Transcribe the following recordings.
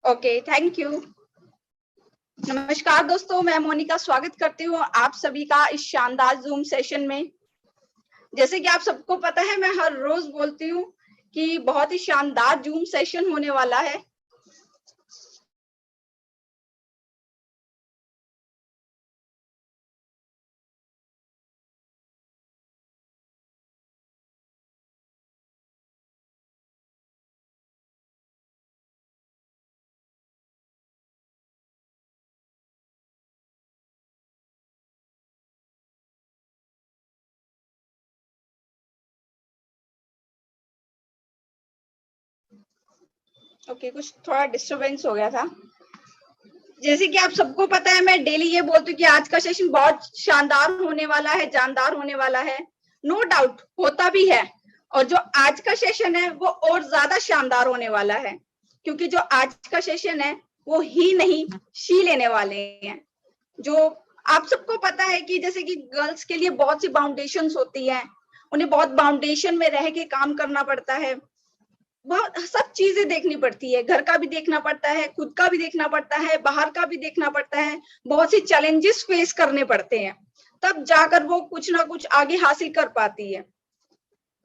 Okay, thank you. नमस्कार दोस्तों, मैं मोनिका स्वागत करती हूँ आप सभी का इस शानदार जूम सेशन में। जैसे कि आप सबको पता है, मैं हर रोज बोलती हूँ कि बहुत ही शानदार जूम सेशन होने वाला है। ओके, कुछ थोड़ा डिस्टरबेंस हो गया था। जैसे कि आप सबको पता है, मैं डेली ये बोलती हूँ कि आज का सेशन बहुत शानदार होने वाला है, जानदार होने वाला है। नो डाउट होता भी है, और जो आज का सेशन है वो और ज्यादा शानदार होने वाला है, क्योंकि जो आज का सेशन है वो ही नहीं शी लेने वाले हैं। जो आप सबको पता है कि जैसे कि गर्ल्स के लिए बहुत सी बाउंडेशंस होती हैं, उन्हें बहुत बाउंडेशन में रह के काम करना पड़ता है, बहुत सब चीजें देखनी पड़ती है, घर का भी देखना पड़ता है, खुद का भी देखना पड़ता है, बाहर का भी देखना पड़ता है, बहुत सी चैलेंजेस फेस करने पड़ते हैं, तब जाकर वो कुछ ना कुछ आगे हासिल कर पाती है।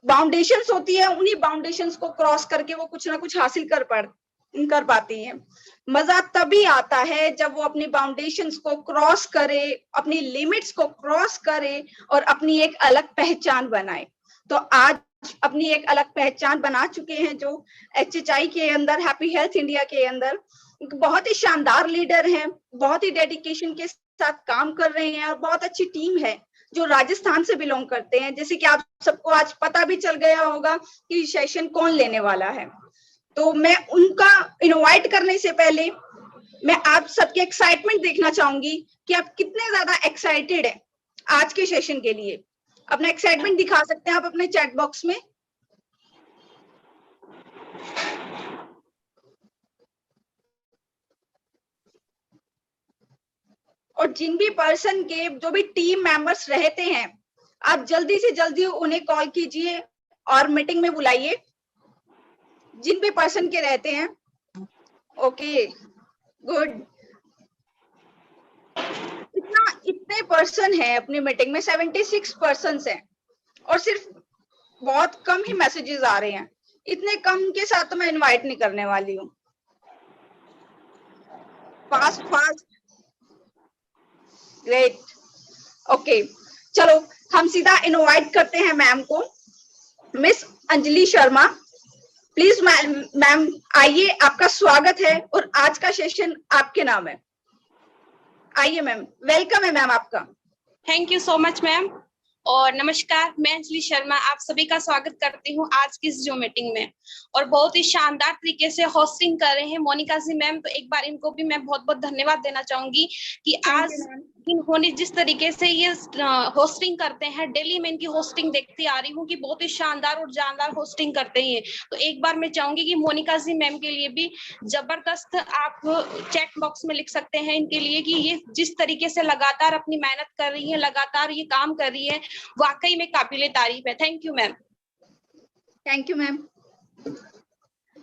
बाउंडेशंस होती है, उन्हीं बाउंडेशंस को क्रॉस करके वो कुछ ना कुछ हासिल कर पाती है। मजा तभी आता है जब वो अपनी बाउंडेशंस को क्रॉस करे, अपनी लिमिट्स को क्रॉस करे और अपनी एक अलग पहचान बनाए। तो आज अपनी एक अलग पहचान बना चुके हैं जो HHI के अंदर, हैप्पी हेल्थ इंडिया के अंदर बहुत ही शानदार लीडर हैं, बहुत ही डेडिकेशन के साथ काम कर रहे हैं, और बहुत अच्छी टीम है जो राजस्थान से बिलोंग करते हैं। जैसे कि आप सबको आज पता भी चल गया होगा कि सेशन कौन लेने वाला है। तो मैं उनका इनवाइट करने से पहले मैं आप सबके एक्साइटमेंट देखना चाहूंगी कि आप कितने ज्यादा एक्साइटेड हैं आज के सेशन के लिए। अपना एक्साइटमेंट दिखा सकते हैं आप अपने चैट बॉक्स में। और जिन भी पर्सन के जो भी टीम मेंबर्स रहते हैं, आप जल्दी से जल्दी उन्हें कॉल कीजिए और मीटिंग में बुलाइए, जिन भी पर्सन के रहते हैं। Okay, good. इतने पर्सन है अपनी मीटिंग में, 76 पर्सन हैं, और सिर्फ बहुत कम ही मैसेजेस आ रहे हैं। इतने कम के साथ तो मैं इनवाइट नहीं करने वाली हूँ। Fast fast, great. ओके, चलो हम सीधा इनवाइट करते हैं मैम को, miss Anjali Sharma. Please ma'am आइए, आपका स्वागत है और आज का सेशन आपके नाम है। आइए मैम, वेलकम है मैम आपका। Thank you so much ma'am, और नमस्कार, मैं अंजलि शर्मा आप सभी का स्वागत करती हूँ आज की इस जो मीटिंग में। और बहुत ही शानदार तरीके से होस्टिंग कर रहे हैं मोनिका जी मैम, तो एक बार इनको भी मैं बहुत बहुत धन्यवाद देना चाहूंगी कि आज इन्होंने जिस तरीके से ये होस्टिंग करते हैं। डेली मैं इनकी होस्टिंग देखती आ रही हूँ कि बहुत ही शानदार और जानदार होस्टिंग करते हैं। तो एक बार मैं चाहूंगी कि मोनिका जी मैम के लिए भी जबरदस्त आप चैट बॉक्स में लिख सकते हैं इनके लिए कि ये जिस तरीके से लगातार अपनी मेहनत कर रही है, लगातार ये काम कर रही है, वाकई में काबिले तारीफ है। Thank you ma'am. Thank you ma'am.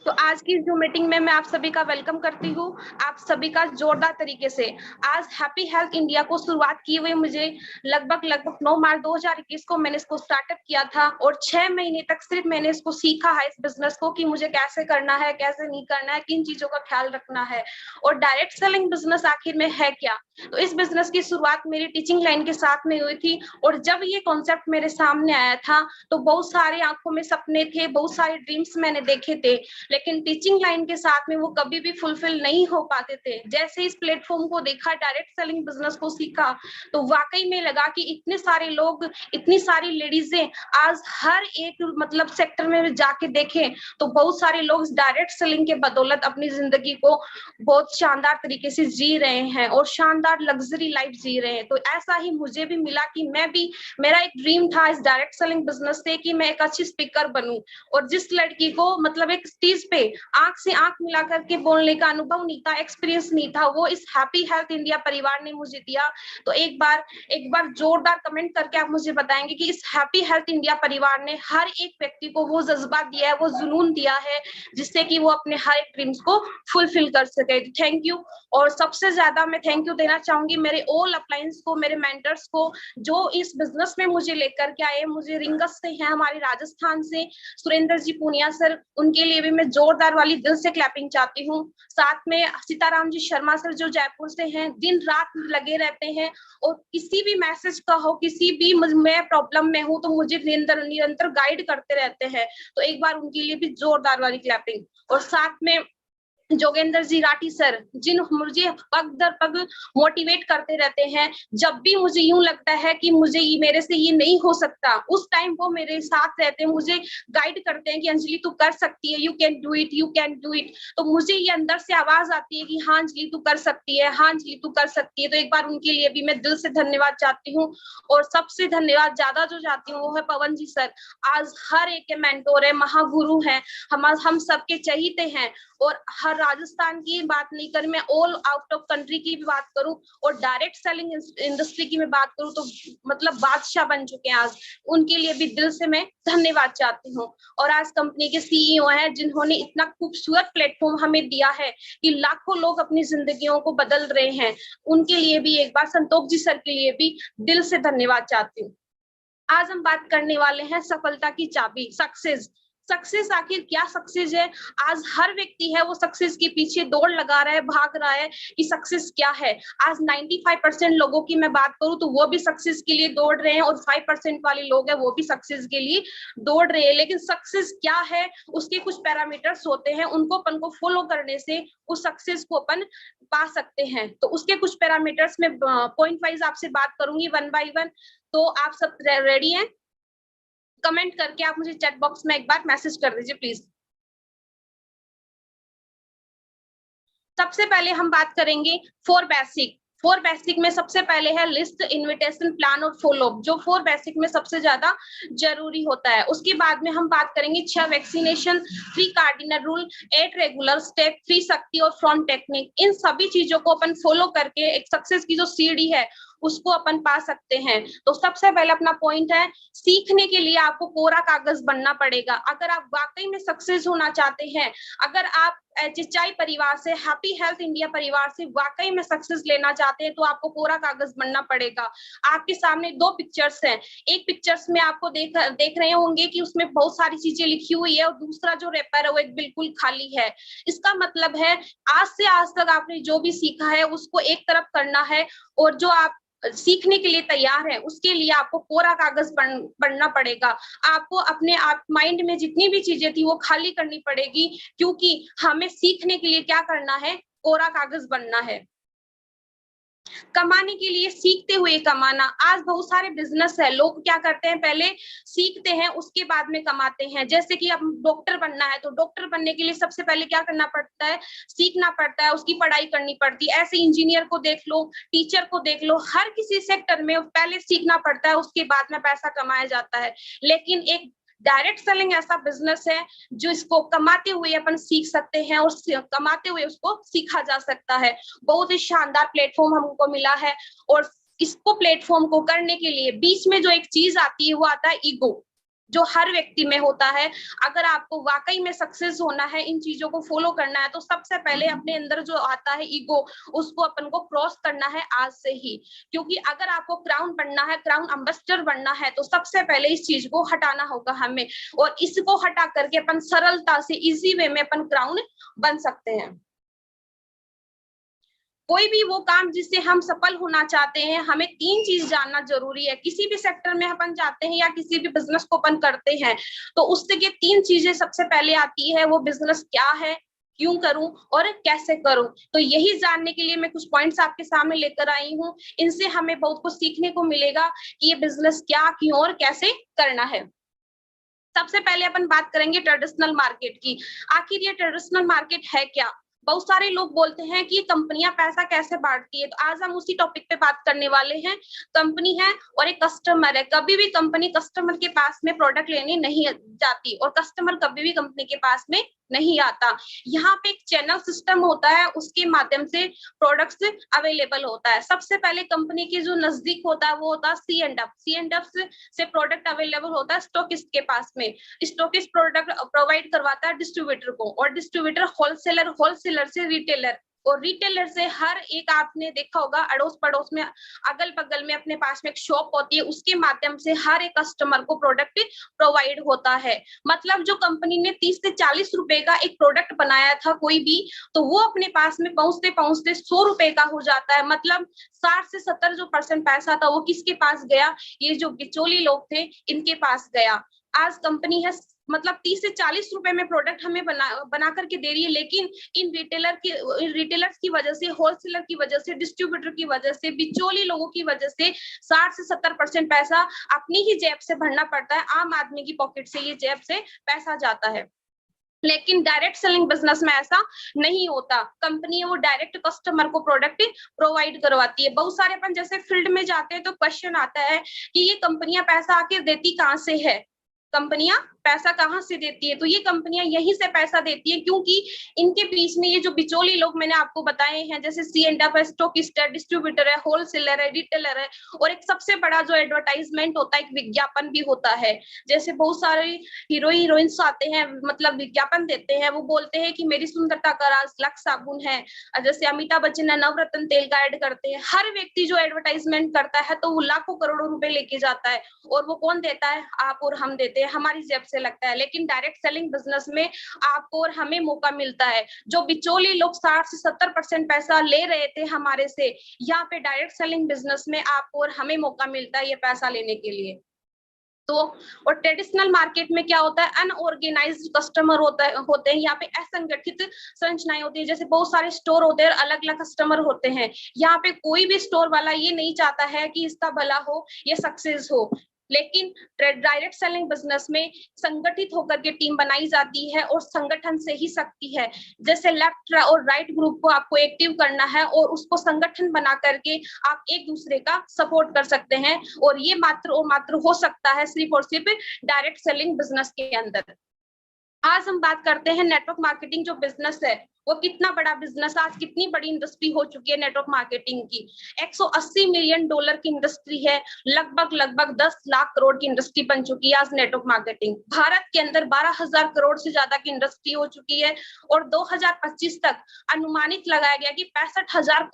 तो आज की जो मीटिंग में मैं आप सभी का वेलकम करती हूँ, आप सभी का जोरदार तरीके से। आज हैप्पी हेल्थ इंडिया को शुरुआत की हुई मुझे लगभग 9 मार्च 2021 को मैंने इसको स्टार्टअप किया था, और 6 महीने तक सिर्फ मैंने इसको सीखा है, इस बिजनेस को, कि मुझे कैसे करना है, कैसे नहीं करना है, किन चीजों का ख्याल रखना है, और डायरेक्ट सेलिंग बिजनेस आखिर में है क्या। तो इस बिजनेस की शुरुआत मेरी टीचिंग लाइन के साथ में हुई थी, और जब ये कॉन्सेप्ट मेरे सामने आया था तो बहुत सारे आंखों में सपने थे, बहुत सारे ड्रीम्स मैंने देखे थे, लेकिन टीचिंग लाइन के साथ में वो कभी भी फुलफिल नहीं हो पाते थे। जैसे इस प्लेटफॉर्म को देखा, डायरेक्ट सेलिंग बिजनेस को सीखा, तो वाकई में लगा कि इतने सारे लोग, इतनी सारी लेडीजें आज हर एक मतलब सेक्टर में जाके देखें तो बहुत सारे लोग डायरेक्ट सेलिंग के बदौलत अपनी जिंदगी को बहुत शानदार तरीके से जी रहे हैं और शानदार लग्जरी लाइफ जी रहे हैं। तो ऐसा ही मुझे भी मिला कि मैं भी, मेरा एक ड्रीम था इस डायरेक्ट सेलिंग बिजनेस से कि मैं एक अच्छी स्पीकर बनूं, और जिस लड़की को मतलब एक स्टेज स्टेज पे आंख से आंख मिला करके बोलने का अनुभव नहीं था, एक्सपीरियंस नहीं था, वो इस हैप्पी हेल्थ इंडिया परिवार ने मुझे दिया। तो एक बार जोरदार कमेंट करके आप मुझे बताएंगे कि इस हैप्पी हेल्थ इंडिया परिवार ने हर एक व्यक्ति को वो जज्बा दिया है, वो जुनून दिया है, जिससे कि वो अपने हर एक ड्रीम्स को फुलफिल कर सके। Thank you. और सबसे ज्यादा मैं थैंक यू देना चाहूंगी मेरे ऑल अपलाइंस को, मेरे मेंटर्स को, जो इस बिजनेस में मुझे लेकर के आए। मुझे रिंगस से हैं, हमारे राजस्थान से सुरेंद्र जी पूनिया सर, उनके लिए भी मैं जोरदार वाली दिल से क्लैपिंग चाहती हूँ। साथ में सीताराम जी शर्मा सर जो जयपुर से हैं, दिन रात लगे रहते हैं और किसी भी मैसेज का हो, किसी भी मैं प्रॉब्लम में हूँ तो मुझे निरंतर गाइड करते रहते हैं। तो एक बार उनके लिए भी जोरदार वाली क्लैपिंग। और साथ में जोगेंद्र जी राठी सर, जिन मुझे पग दर पग मोटिवेट करते रहते हैं। जब भी मुझे यूं लगता है कि मेरे से ये नहीं हो सकता, उस टाइम वो मेरे साथ रहते हैं, मुझे गाइड करते हैं कि अंजलि तू कर सकती है, you can do it, you can do it. तो मुझे ये अंदर से आवाज आती है कि हाँ अंजलि तू कर सकती है, हाँ अंजलि तू कर सकती है। तो एक बार उनके लिए भी मैं दिल से धन्यवाद चाहती हूँ। और सबसे धन्यवाद ज्यादा जो चाहती हूँ वो है पवन जी सर। आज हर एक के मेंटोर है, महागुरु हैं, हम सबके चहीते हैं। और हर राजस्थान की बात नहीं करूं मैं, ऑल आउट ऑफ कंट्री की भी बात करूं और डायरेक्ट सेलिंग इंडस्ट्री की मैं बात करूं तो मतलब बादशाह बन चुके हैं आज। उनके लिए भी दिल से मैं धन्यवाद चाहती हूँ। और आज कंपनी के सीईओ हैं जिन्होंने इतना खूबसूरत प्लेटफॉर्म हमें दिया है कि लाखों लोग अपनी जिंदगियों को बदल रहे हैं। उनके लिए भी एक बार संतोष जी सर के लिए भी दिल से धन्यवाद चाहती हूँ। आज हम बात करने वाले हैं सफलता की चाबी, सक्सेस। सक्सेस आखिर क्या सक्सेस है? आज हर व्यक्ति है वो सक्सेस के पीछे दौड़ लगा रहा है, भाग रहा है कि सक्सेस क्या है। आज 95% लोगों की मैं बात करूं तो वो भी सक्सेस के लिए दौड़ रहे हैं और 5% वाले लोग हैं वो भी सक्सेस के लिए दौड़ रहे हैं। लेकिन सक्सेस क्या है, उसके कुछ पैरामीटर्स होते हैं, उनको अपन को फॉलो करने से उस सक्सेस को अपन पा सकते हैं। तो उसके कुछ पैरामीटर्स में पॉइंट वाइज आपसे बात करूंगी, वन बाय वन। तो आप सब रेडी हैं? कमेंट करके आप मुझे चैट बॉक्स में एक बार मैसेज कर दीजिए प्लीज। सबसे पहले हम बात करेंगे फोर बेसिक में सबसे पहले है लिस्ट, इनविटेशन, प्लान और फॉलो, जो 4 बेसिक में सबसे ज्यादा जरूरी होता है। उसके बाद में हम बात करेंगे 6 vaccination, 3 cardinal rule, 8 regular step, 3 शक्ति और फ्रंट टेक्निक। इन सभी चीजों को अपन फॉलो करके एक सक्सेस की जो सीढ़ी है उसको अपन पा सकते हैं। तो सबसे पहले अपना पॉइंट है, सीखने के लिए आपको कोरा कागज बनना पड़ेगा। अगर आप वाकई में सक्सेस होना चाहते हैं, अगर आप HHI परिवार से, हैप्पी हेल्थ इंडिया परिवार से वाकई में सक्सेस लेना चाहते हैं तो आपको कोरा कागज बनना पड़ेगा। आपके सामने 2 पिक्चर्स हैं। एक पिक्चर्स में आपको देख रहे होंगे कि उसमें बहुत सारी चीजें लिखी हुई है और दूसरा जो रेपर है वो एक बिल्कुल खाली है। इसका मतलब है आज से आज तक आपने जो भी सीखा है उसको एक तरफ करना है और जो आप सीखने के लिए तैयार है उसके लिए आपको कोरा कागज बनना पड़ेगा। आपको अपने आप माइंड में जितनी भी चीजें थी वो खाली करनी पड़ेगी, क्योंकि हमें सीखने के लिए क्या करना है, कोरा कागज बनना है। कमाने के लिए सीखते हुए कमाना। आज बहुत सारे बिजनेस है, लोग क्या करते हैं, पहले सीखते हैं उसके बाद में कमाते हैं। जैसे कि अब डॉक्टर बनना है तो डॉक्टर बनने के लिए सबसे पहले क्या करना पड़ता है, सीखना पड़ता है, उसकी पढ़ाई करनी पड़ती है। ऐसे इंजीनियर को देख लो, टीचर को देख लो, हर किसी सेक्टर में पहले सीखना पड़ता है, उसके बाद में पैसा कमाया जाता है। लेकिन एक डायरेक्ट सेलिंग ऐसा बिजनेस है जो इसको कमाते हुए अपन सीख सकते हैं और कमाते हुए उसको सीखा जा सकता है। बहुत ही शानदार प्लेटफॉर्म हमको मिला है और इसको प्लेटफॉर्म को करने के लिए बीच में जो एक चीज आती है वो आता है ईगो, जो हर व्यक्ति में होता है। अगर आपको वाकई में सक्सेस होना है, इन चीजों को फॉलो करना है, तो सबसे पहले अपने अंदर जो आता है ईगो, उसको अपन को क्रॉस करना है आज से ही। क्योंकि अगर आपको क्राउन बनना है, क्राउन एम्बेसडर बनना है, तो सबसे पहले इस चीज को हटाना होगा हमें, और इसको हटा करके अपन सरलता से इजी वे में अपन क्राउन बन सकते हैं। कोई भी वो काम जिससे हम सफल होना चाहते हैं, हमें 3 चीज जानना जरूरी है। किसी भी सेक्टर में अपन जाते हैं या किसी भी बिजनेस को अपन करते हैं तो उससे ये 3 चीजें सबसे पहले आती है, वो बिजनेस क्या है, क्यों करूं और कैसे करूं। तो यही जानने के लिए मैं कुछ पॉइंट्स आपके सामने लेकर आई हूं। इनसे हमें बहुत कुछ सीखने को मिलेगा कि ये बिजनेस क्या, क्यों और कैसे करना है। सबसे पहले अपन बात करेंगे ट्रेडिशनल मार्केट की। आखिर ये ट्रेडिशनल मार्केट है क्या? बहुत सारे लोग बोलते हैं कि कंपनियां पैसा कैसे बांटती है, तो आज हम उसी टॉपिक पे बात करने वाले हैं। कंपनी है और एक कस्टमर है, कभी भी कंपनी कस्टमर के पास में प्रोडक्ट लेने नहीं जाती और कस्टमर कभी भी कंपनी के पास में नहीं आता। यहाँ पे एक चैनल सिस्टम होता है, उसके माध्यम से प्रोडक्ट्स अवेलेबल होता है। सबसे पहले कंपनी के जो नजदीक होता है वो होता है C&F। C&F से प्रोडक्ट अवेलेबल होता है स्टॉकिस्ट के पास में। स्टॉकिस्ट प्रोडक्ट प्रोवाइड करवाता है डिस्ट्रीब्यूटर को, और डिस्ट्रीब्यूटर होलसेलर, होलसेलर से रिटेलर, और रिटेलर से हर एक, आपने देखा होगा अड़ोस पड़ोस में, अगल बगल में अपने पास में एक शॉप होती है, उसके माध्यम से हर एक कस्टमर को प्रोडक्ट प्रोवाइड होता है। मतलब जो कंपनी ने 30 से 40 रुपए का एक प्रोडक्ट बनाया था कोई भी, तो वो अपने पास में पहुंचते पहुंचते 100 रुपए का हो जाता है। मतलब 60 से 70 जो % पैसा था वो किसके पास गया? ये जो बिचौली लोग थे इनके पास गया। आज कंपनी है मतलब 30 से 40 रुपए में प्रोडक्ट हमें बना करके दे रही है, लेकिन इन रिटेलर्स की वजह से, होलसेलर की वजह से, डिस्ट्रीब्यूटर की वजह से, बिचौली लोगों की वजह से 60 से 70% पैसा अपनी ही जेब से भरना पड़ता है। आम आदमी की पॉकेट से ये जेब से पैसा जाता है। लेकिन डायरेक्ट सेलिंग बिजनेस में ऐसा नहीं होता। कंपनी वो डायरेक्ट कस्टमर को प्रोडक्ट प्रोवाइड करवाती है। बहुत सारे अपन जैसे फील्ड में जाते हैं तो क्वेश्चन आता है कि ये कंपनियां पैसा आके देती कहाँ से है, कंपनियां पैसा कहाँ से देती है? तो ये कंपनियां यहीं से पैसा देती है, क्योंकि इनके बीच में ये जो बिचौली लोग मैंने आपको बताए हैं, जैसे C&F है, स्टॉकिस्ट है, डिस्ट्रीब्यूटर है, होलसेलर है, रिटेलर है, और एक सबसे बड़ा जो एडवर्टाइजमेंट होता है, एक विज्ञापन भी होता है। जैसे बहुत सारे हीरो हीरोइंस आते हैं, मतलब विज्ञापन देते हैं, वो बोलते हैं कि मेरी सुंदरता का राज लक्स साबुन है। जैसे अमिताभ बच्चन है, नवरत्न तेल का ऐड करते हैं। हर व्यक्ति जो एडवर्टाइजमेंट करता है तो वो लाखों करोड़ों रुपए लेके जाता है, और वो कौन देता है? आप और हम देते हैं, हमारी जेब से लगता है। लेकिन डायरेक्ट सेलिंग बिजनेस में आपको और हमें मौका मिलता है। जो बिचौली लोग 60 से 70% पैसा ले रहे थे हमारे से, यहाँ पे डायरेक्ट सेलिंग बिजनेस में आपको और हमें मौका मिलता है ये पैसा लेने के लिए। तो और ट्रेडिशनल मार्केट में क्या होता है? अनऑर्गेनाइज्ड कस्टमर होते हैं। यहाँ पे असंगठित संरचनाएं होती है। जैसे बहुत सारे स्टोर होते हैं, अलग अलग कस्टमर होते हैं। यहाँ पे कोई भी स्टोर वाला ये नहीं चाहता है कि इसका भला हो, ये सक्सेस हो। लेकिन डायरेक्ट सेलिंग बिजनेस में संगठित होकर के टीम बनाई जाती है, और संगठन से ही सकती है। जैसे लेफ्ट और राइट ग्रुप को आपको एक्टिव करना है, और उसको संगठन बना करके आप एक दूसरे का सपोर्ट कर सकते हैं, और ये मात्र और मात्र हो सकता है सिर्फ और सिर्फ डायरेक्ट सेलिंग बिजनेस के अंदर। आज हम बात करते हैं नेटवर्क मार्केटिंग जो बिजनेस है वो कितना बड़ा बिजनेस, आज कितनी बड़ी इंडस्ट्री हो चुकी है नेटवर्क मार्केटिंग की। 180 मिलियन डॉलर की इंडस्ट्री है, लगभग 10 लाख करोड़ की इंडस्ट्री बन चुकी है आज नेटवर्क मार्केटिंग। भारत के अंदर 12,000 करोड़ से ज्यादा की इंडस्ट्री हो चुकी है, और 2025 तक अनुमानित लगाया गया कि 65,000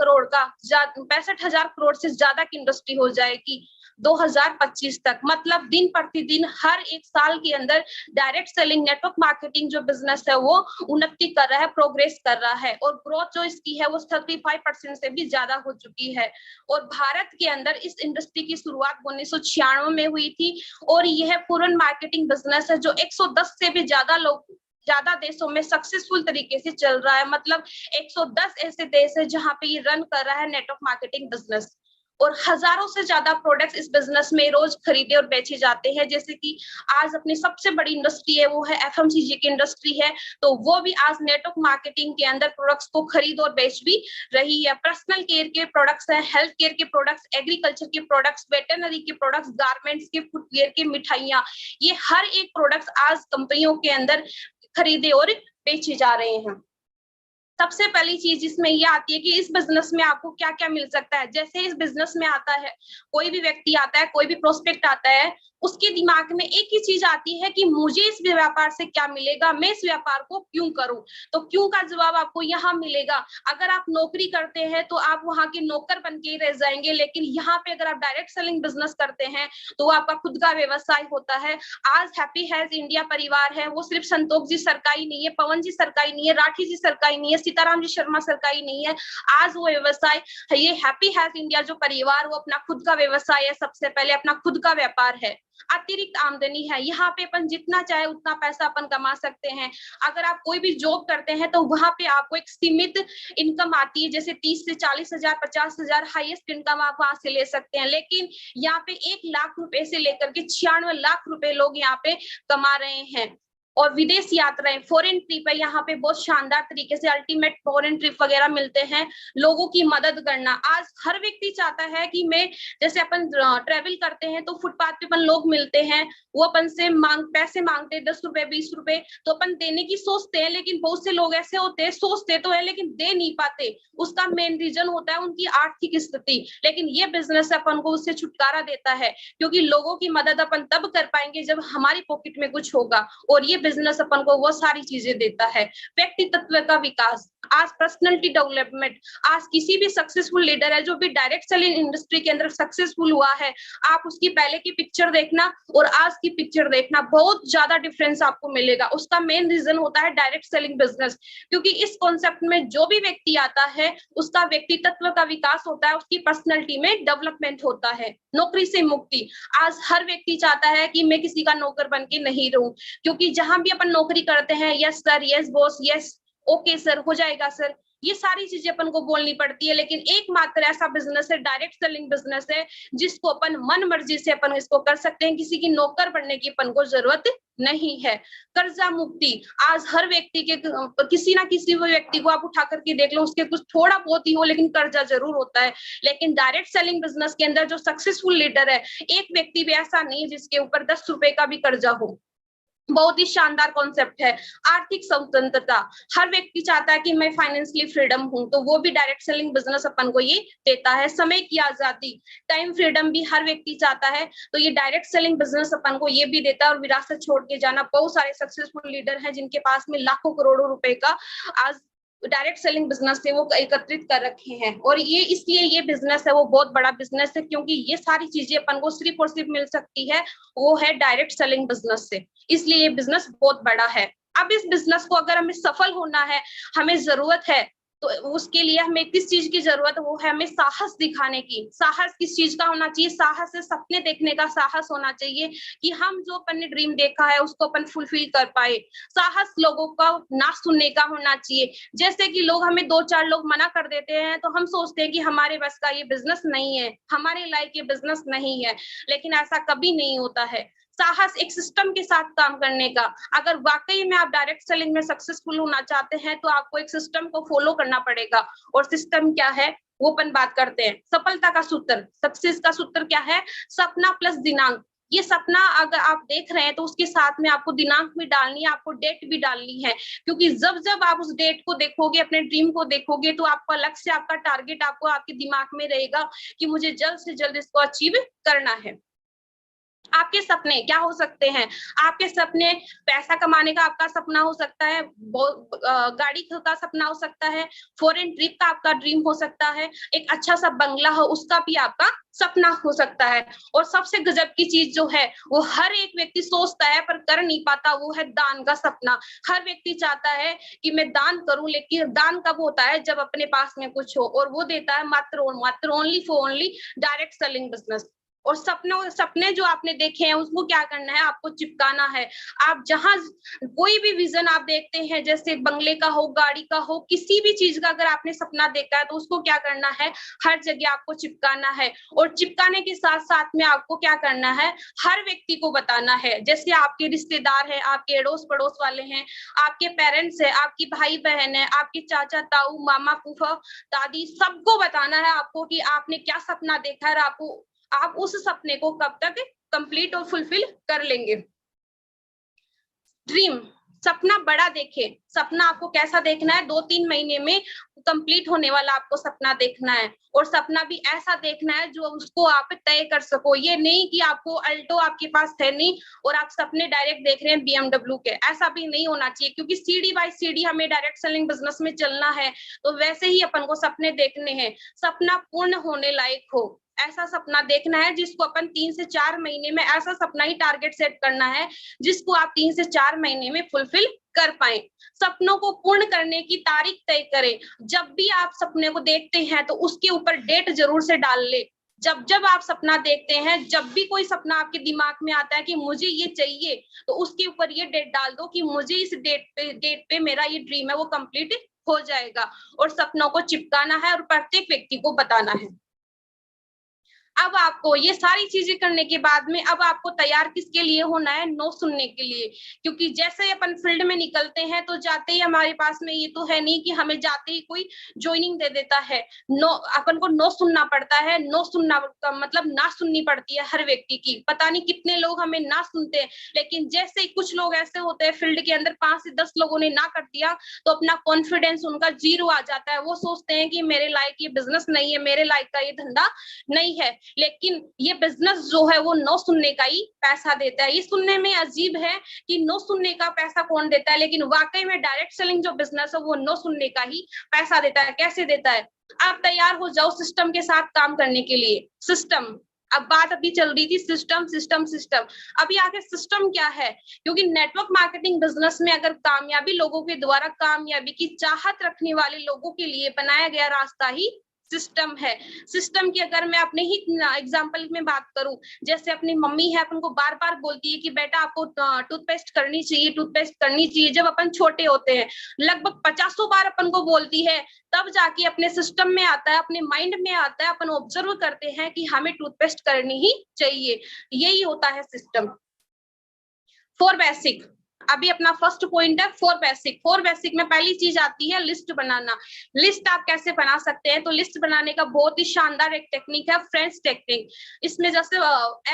करोड़ से ज्यादा की इंडस्ट्री हो जाएगी 2025 तक। मतलब दिन प्रतिदिन हर एक साल के अंदर डायरेक्ट सेलिंग नेटवर्क मार्केटिंग जो बिजनेस है वो उन्नति कर रहा है, प्रोग्रेस कर रहा है, और ग्रोथ जो इसकी है वो 35% से भी ज्यादा हो चुकी है। और भारत के अंदर इस इंडस्ट्री की शुरुआत 1996 में हुई थी, और यह फॉरेन मार्केटिंग बिजनेस है जो 110 से भी ज्यादा देशों में सक्सेसफुल तरीके से चल रहा है। मतलब 110 ऐसे देश है जहां पे ये रन कर रहा है नेटवर्क मार्केटिंग बिजनेस, और हजारों से ज्यादा प्रोडक्ट्स इस बिजनेस में रोज खरीदे और बेचे जाते हैं। जैसे कि आज अपनी सबसे बड़ी इंडस्ट्री है वो है FMCG की इंडस्ट्री है, तो वो भी आज नेटवर्क मार्केटिंग के अंदर प्रोडक्ट्स को खरीद और बेच भी रही है। पर्सनल केयर के प्रोडक्ट्स है, हेल्थ केयर के प्रोडक्ट्स, एग्रीकल्चर के प्रोडक्ट्स, वेटरनरी के प्रोडक्ट्स, गारमेंट्स के, फुटवेयर के, मिठाइयाँ, ये हर एक प्रोडक्ट्स आज कंपनियों के अंदर खरीदे और बेचे जा रहे हैं। सबसे पहली चीज इसमें ये आती है कि इस बिजनेस में आपको क्या क्या मिल सकता है। जैसे इस बिजनेस में आता है, कोई भी व्यक्ति आता है, कोई भी प्रोस्पेक्ट आता है, उसके दिमाग में एक ही चीज आती है कि मुझे इस व्यापार से क्या मिलेगा, मैं इस व्यापार को क्यों करूं। तो क्यों का जवाब आपको यहाँ मिलेगा। अगर आप नौकरी करते हैं तो आप वहां के नौकर बन के ही रह जाएंगे, लेकिन यहाँ पे अगर आप डायरेक्ट सेलिंग बिजनेस करते हैं तो आपका खुद का व्यवसाय होता है। आज हैप्पी हेल्थ इंडिया परिवार है, वो सिर्फ संतोष जी सरकारी नहीं है, पवन जी सरकारी नहीं है, राठी जी सरकारी नहीं है, सीताराम जी शर्मा सरकारी नहीं है। आज वो व्यवसाय है, ये हैप्पी हेल्थ इंडिया जो परिवार, वो अपना खुद का व्यवसाय है, सबसे पहले अपना खुद का व्यापार है। अतिरिक्त आमदनी है, यहाँ पे अपन जितना चाहे उतना पैसा अपन कमा सकते हैं। अगर आप कोई भी जॉब करते हैं तो वहां पे आपको एक सीमित इनकम आती है, जैसे 30 से 40,000, 50,000 हाईएस्ट इनकम आप वहां से ले सकते हैं। लेकिन यहाँ पे 1 लाख रुपए से लेकर के 96 लाख रुपए लोग यहाँ पे कमा रहे हैं। और विदेश यात्राएं, फॉरेन ट्रिप है, यहाँ पे बहुत शानदार तरीके से अल्टीमेट फॉरेन ट्रिप वगैरह मिलते हैं। लोगों की मदद करना, आज हर व्यक्ति चाहता है कि मैं, जैसे अपन ट्रेवल करते हैं तो फुटपाथ पे अपन लोग मिलते हैं, वो अपन से पैसे मांगते हैं, 10 रुपए 20 रुपए, तो अपन देने की सोचते हैं, लेकिन बहुत से लोग ऐसे होते हैं, सोचते तो है लेकिन दे नहीं पाते। उसका मेन रीजन होता है उनकी आर्थिक स्थिति। लेकिन ये बिजनेस अपन को उससे छुटकारा देता है, क्योंकि लोगों की मदद अपन तब कर पाएंगे जब हमारी पॉकेट में कुछ होगा, और ये बिजनेस अपन को वो सारी चीजें देता है। व्यक्तित्व का विकास, आज पर्सनैलिटी डेवलपमेंट, आज किसी भी सक्सेसफुल लीडर है जो भी डायरेक्ट सेलिंग इंडस्ट्री के अंदर सक्सेसफुल हुआ है, आप उसकी पहले की पिक्चर देखना और आज की पिक्चर देखना, बहुत ज्यादा डिफरेंस आपको मिलेगा। उसका मेन रीजन होता है डायरेक्ट सेलिंग बिजनेस, क्योंकि इस कॉन्सेप्ट में जो भी व्यक्ति आता है उसका व्यक्तित्व का विकास होता है, उसकी पर्सनैलिटी में डेवलपमेंट होता है। नौकरी से मुक्ति, आज हर व्यक्ति चाहता है कि मैं किसी का नौकर बन के नहीं रहूं, क्योंकि जहां भी अपन नौकरी करते हैं, yes sir, yes boss, yes okay sir, हो जाएगा सर, ये सारी चीजें अपन को बोलनी पड़ती है। लेकिन एकमात्र ऐसा बिजनेस है, डायरेक्ट सेलिंग बिजनेस है, जिसको अपन मन मर्जी से अपन इसको कर सकते हैं, किसी की नौकर बनने की अपन को जरूरत नहीं है। कर्जा मुक्ति, आज हर व्यक्ति के, किसी ना किसी व्यक्ति को आप उठा करके देख लो, उसके कुछ थोड़ा बहुत ही हो लेकिन कर्जा जरूर होता है। लेकिन डायरेक्ट सेलिंग बिजनेस के अंदर जो सक्सेसफुल लीडर है, एक व्यक्ति भी ऐसा नहीं है जिसके ऊपर 10 रुपए का भी कर्जा हो। बहुत ही शानदार कॉन्सेप्ट है। आर्थिक स्वतंत्रता, हर व्यक्ति चाहता है कि मैं फाइनेंशियली फ्रीडम हूं, तो वो भी डायरेक्ट सेलिंग बिजनेस अपन को ये देता है। समय की आजादी, टाइम फ्रीडम भी हर व्यक्ति चाहता है, तो ये डायरेक्ट सेलिंग बिजनेस अपन को ये भी देता है। और विरासत छोड़ के जाना, बहुत सारे सक्सेसफुल लीडर हैं जिनके पास में लाखों करोड़ों रुपए का आज डायरेक्ट सेलिंग बिजनेस से वो एकत्रित कर रखे हैं। और ये इसलिए ये बिजनेस है वो बहुत बड़ा बिजनेस है, क्योंकि ये सारी चीजें अपन को सिर्फ और सिर्फ मिल सकती है वो है डायरेक्ट सेलिंग बिजनेस से, इसलिए ये बिजनेस बहुत बड़ा है। अब इस बिजनेस को अगर हमें सफल होना है, हमें जरूरत है, तो उसके लिए हमें किस चीज की जरूरत है, वो है हमें साहस दिखाने की। साहस किस चीज का होना चाहिए? साहस से सपने देखने का साहस होना चाहिए, कि हम जो अपन ने ड्रीम देखा है उसको अपन फुलफिल कर पाए। साहस लोगों का ना सुनने का होना चाहिए। जैसे कि लोग हमें 2-4 लोग मना कर देते हैं तो हम सोचते हैं कि हमारे बस का ये बिजनेस नहीं है, हमारे लायक ये बिजनेस नहीं है, लेकिन ऐसा कभी नहीं होता है। साहस एक सिस्टम के साथ काम करने का, अगर वाकई में आप डायरेक्ट सेलिंग में सक्सेसफुल होना चाहते हैं तो आपको एक सिस्टम को फॉलो करना पड़ेगा। और सिस्टम क्या है वो अपन बात करते हैं। सफलता का सूत्र, सक्सेस का सूत्र क्या है? सपना प्लस दिनांक। ये सपना अगर आप देख रहे हैं तो उसके साथ में आपको दिनांक भी डालनी है, आपको डेट भी डालनी है, क्योंकि जब जब आप उस डेट को देखोगे, अपने ड्रीम को देखोगे, तो आपका लक्ष्य, आपका टारगेट आपको आपके दिमाग में रहेगा कि मुझे जल्द से जल्द इसको अचीव करना है। आपके सपने क्या हो सकते हैं? आपके सपने, पैसा कमाने का आपका सपना हो सकता है, गाड़ी का सपना हो सकता है, फॉरेन ट्रिप का आपका ड्रीम हो सकता है, एक अच्छा सा बंगला हो उसका भी आपका सपना हो सकता है। और सबसे गजब की चीज जो है वो हर एक व्यक्ति सोचता है पर कर नहीं पाता, वो है दान का सपना। हर व्यक्ति चाहता है कि मैं दान करूं, लेकिन दान कब होता है? जब अपने पास में कुछ हो, और वो देता है मात्र only for only direct selling business. और सपने जो आपने देखे हैं उसको क्या करना है? आपको चिपकाना है। आप जहां कोई भी विजन आप देखते हैं, जैसे बंगले का हो, गाड़ी का हो, किसी भी चीज का अगर आपने सपना देखा है तो उसको क्या करना है? हर जगह आपको चिपकाना है। और चिपकाने के साथ साथ में आपको क्या करना है? हर व्यक्ति को बताना है। जैसे आपके रिश्तेदार है, आपके अड़ोस पड़ोस वाले हैं, आपके पेरेंट्स है, आपकी भाई बहन है, आपके चाचा ताऊ मामा फूफा दादी, सबको बताना है आपको कि आपने क्या सपना देखा है, आप उस सपने को कब तक कंप्लीट और फुलफिल कर लेंगे। ड्रीम, सपना बड़ा देखे। सपना आपको कैसा देखना है? 2-3 महीने में कंप्लीट होने वाला आपको सपना देखना है। और सपना भी ऐसा देखना है जो उसको आप तय कर सको। ये नहीं कि आपको अल्टो आपके पास है नहीं और आप सपने डायरेक्ट देख रहे हैं BMW के, ऐसा भी नहीं होना चाहिए, क्योंकि सीढ़ी बाय सीढ़ी हमें डायरेक्ट सेलिंग बिजनेस में चलना है। तो वैसे ही अपन को सपने देखने हैं। सपना पूर्ण होने लायक हो, ऐसा सपना देखना है जिसको अपन 3 से 4 महीने में, ऐसा सपना ही टारगेट सेट करना है जिसको आप 3 से 4 महीने में फुलफिल कर पाए। सपनों को पूर्ण करने की तारीख तय करें। जब भी आप सपने को देखते हैं तो उसके ऊपर डेट जरूर से डाल ले। जब आप सपना देखते हैं, जब भी कोई सपना आपके दिमाग में आता है कि मुझे ये चाहिए, तो उसके ऊपर ये डेट डाल दो कि मुझे इस डेट पे मेरा ये ड्रीम है वो कंप्लीट हो जाएगा। और सपनों को चिपकाना है और प्रत्येक व्यक्ति को बताना है। अब आपको ये सारी चीजें करने के बाद में अब आपको तैयार किसके लिए होना है? नो सुनने के लिए। क्योंकि जैसे ही अपन फील्ड में निकलते हैं तो जाते ही हमारे पास में ये तो है नहीं कि हमें जाते ही कोई ज्वाइनिंग दे देता है। नो, अपन को नो सुनना पड़ता है। नो सुनना का मतलब ना सुननी पड़ती है हर व्यक्ति की। पता नहीं कितने लोग हमें ना सुनते हैं, लेकिन जैसे ही कुछ लोग ऐसे होते हैं फील्ड के अंदर, 5 से 10 लोगों ने ना कर दिया तो अपना कॉन्फिडेंस उनका जीरो आ जाता है। वो सोचते हैं कि मेरे लायक ये बिजनेस नहीं है, मेरे लायक का ये धंधा नहीं है। लेकिन ये बिजनेस जो है वो नो सुनने का ही पैसा देता है। ये सुनने में अजीब है कि नो सुनने का पैसा कौन देता है, लेकिन वाकई में डायरेक्ट सेलिंग जो बिजनेस है वो नो सुनने का ही पैसा देता है। कैसे देता है? आप तैयार हो जाओ सिस्टम के साथ काम करने के लिए। सिस्टम, अब बात अभी चल रही थी सिस्टम सिस्टम सिस्टम, अभी आगे सिस्टम क्या है? क्योंकि नेटवर्क मार्केटिंग बिजनेस में अगर कामयाबी लोगों के द्वारा कामयाबी की चाहत रखने वाले लोगों के लिए बनाया गया रास्ता ही सिस्टम है। सिस्टम की अगर मैं अपने ही एग्जांपल में बात करूं, जैसे अपनी मम्मी है अपन को बार बार बोलती है कि बेटा आपको टूथपेस्ट करनी चाहिए, टूथपेस्ट करनी चाहिए। जब अपन छोटे होते हैं लगभग 50 बार अपन को बोलती है, तब जाके अपने सिस्टम में आता है, अपने माइंड में आता है, अपन ऑब्जर्व करते हैं कि हमें टूथपेस्ट करनी ही चाहिए। यही होता है सिस्टम। फॉर बेसिक, अभी अपना फर्स्ट पॉइंट है फॉर बेसिक। फॉर बेसिक में पहली चीज आती है लिस्ट बनाना। लिस्ट आप कैसे बना सकते हैं? तो लिस्ट बनाने का बहुत ही शानदार एक टेक्निक है, फ्रेंड्स टेक्निक। इसमें जैसे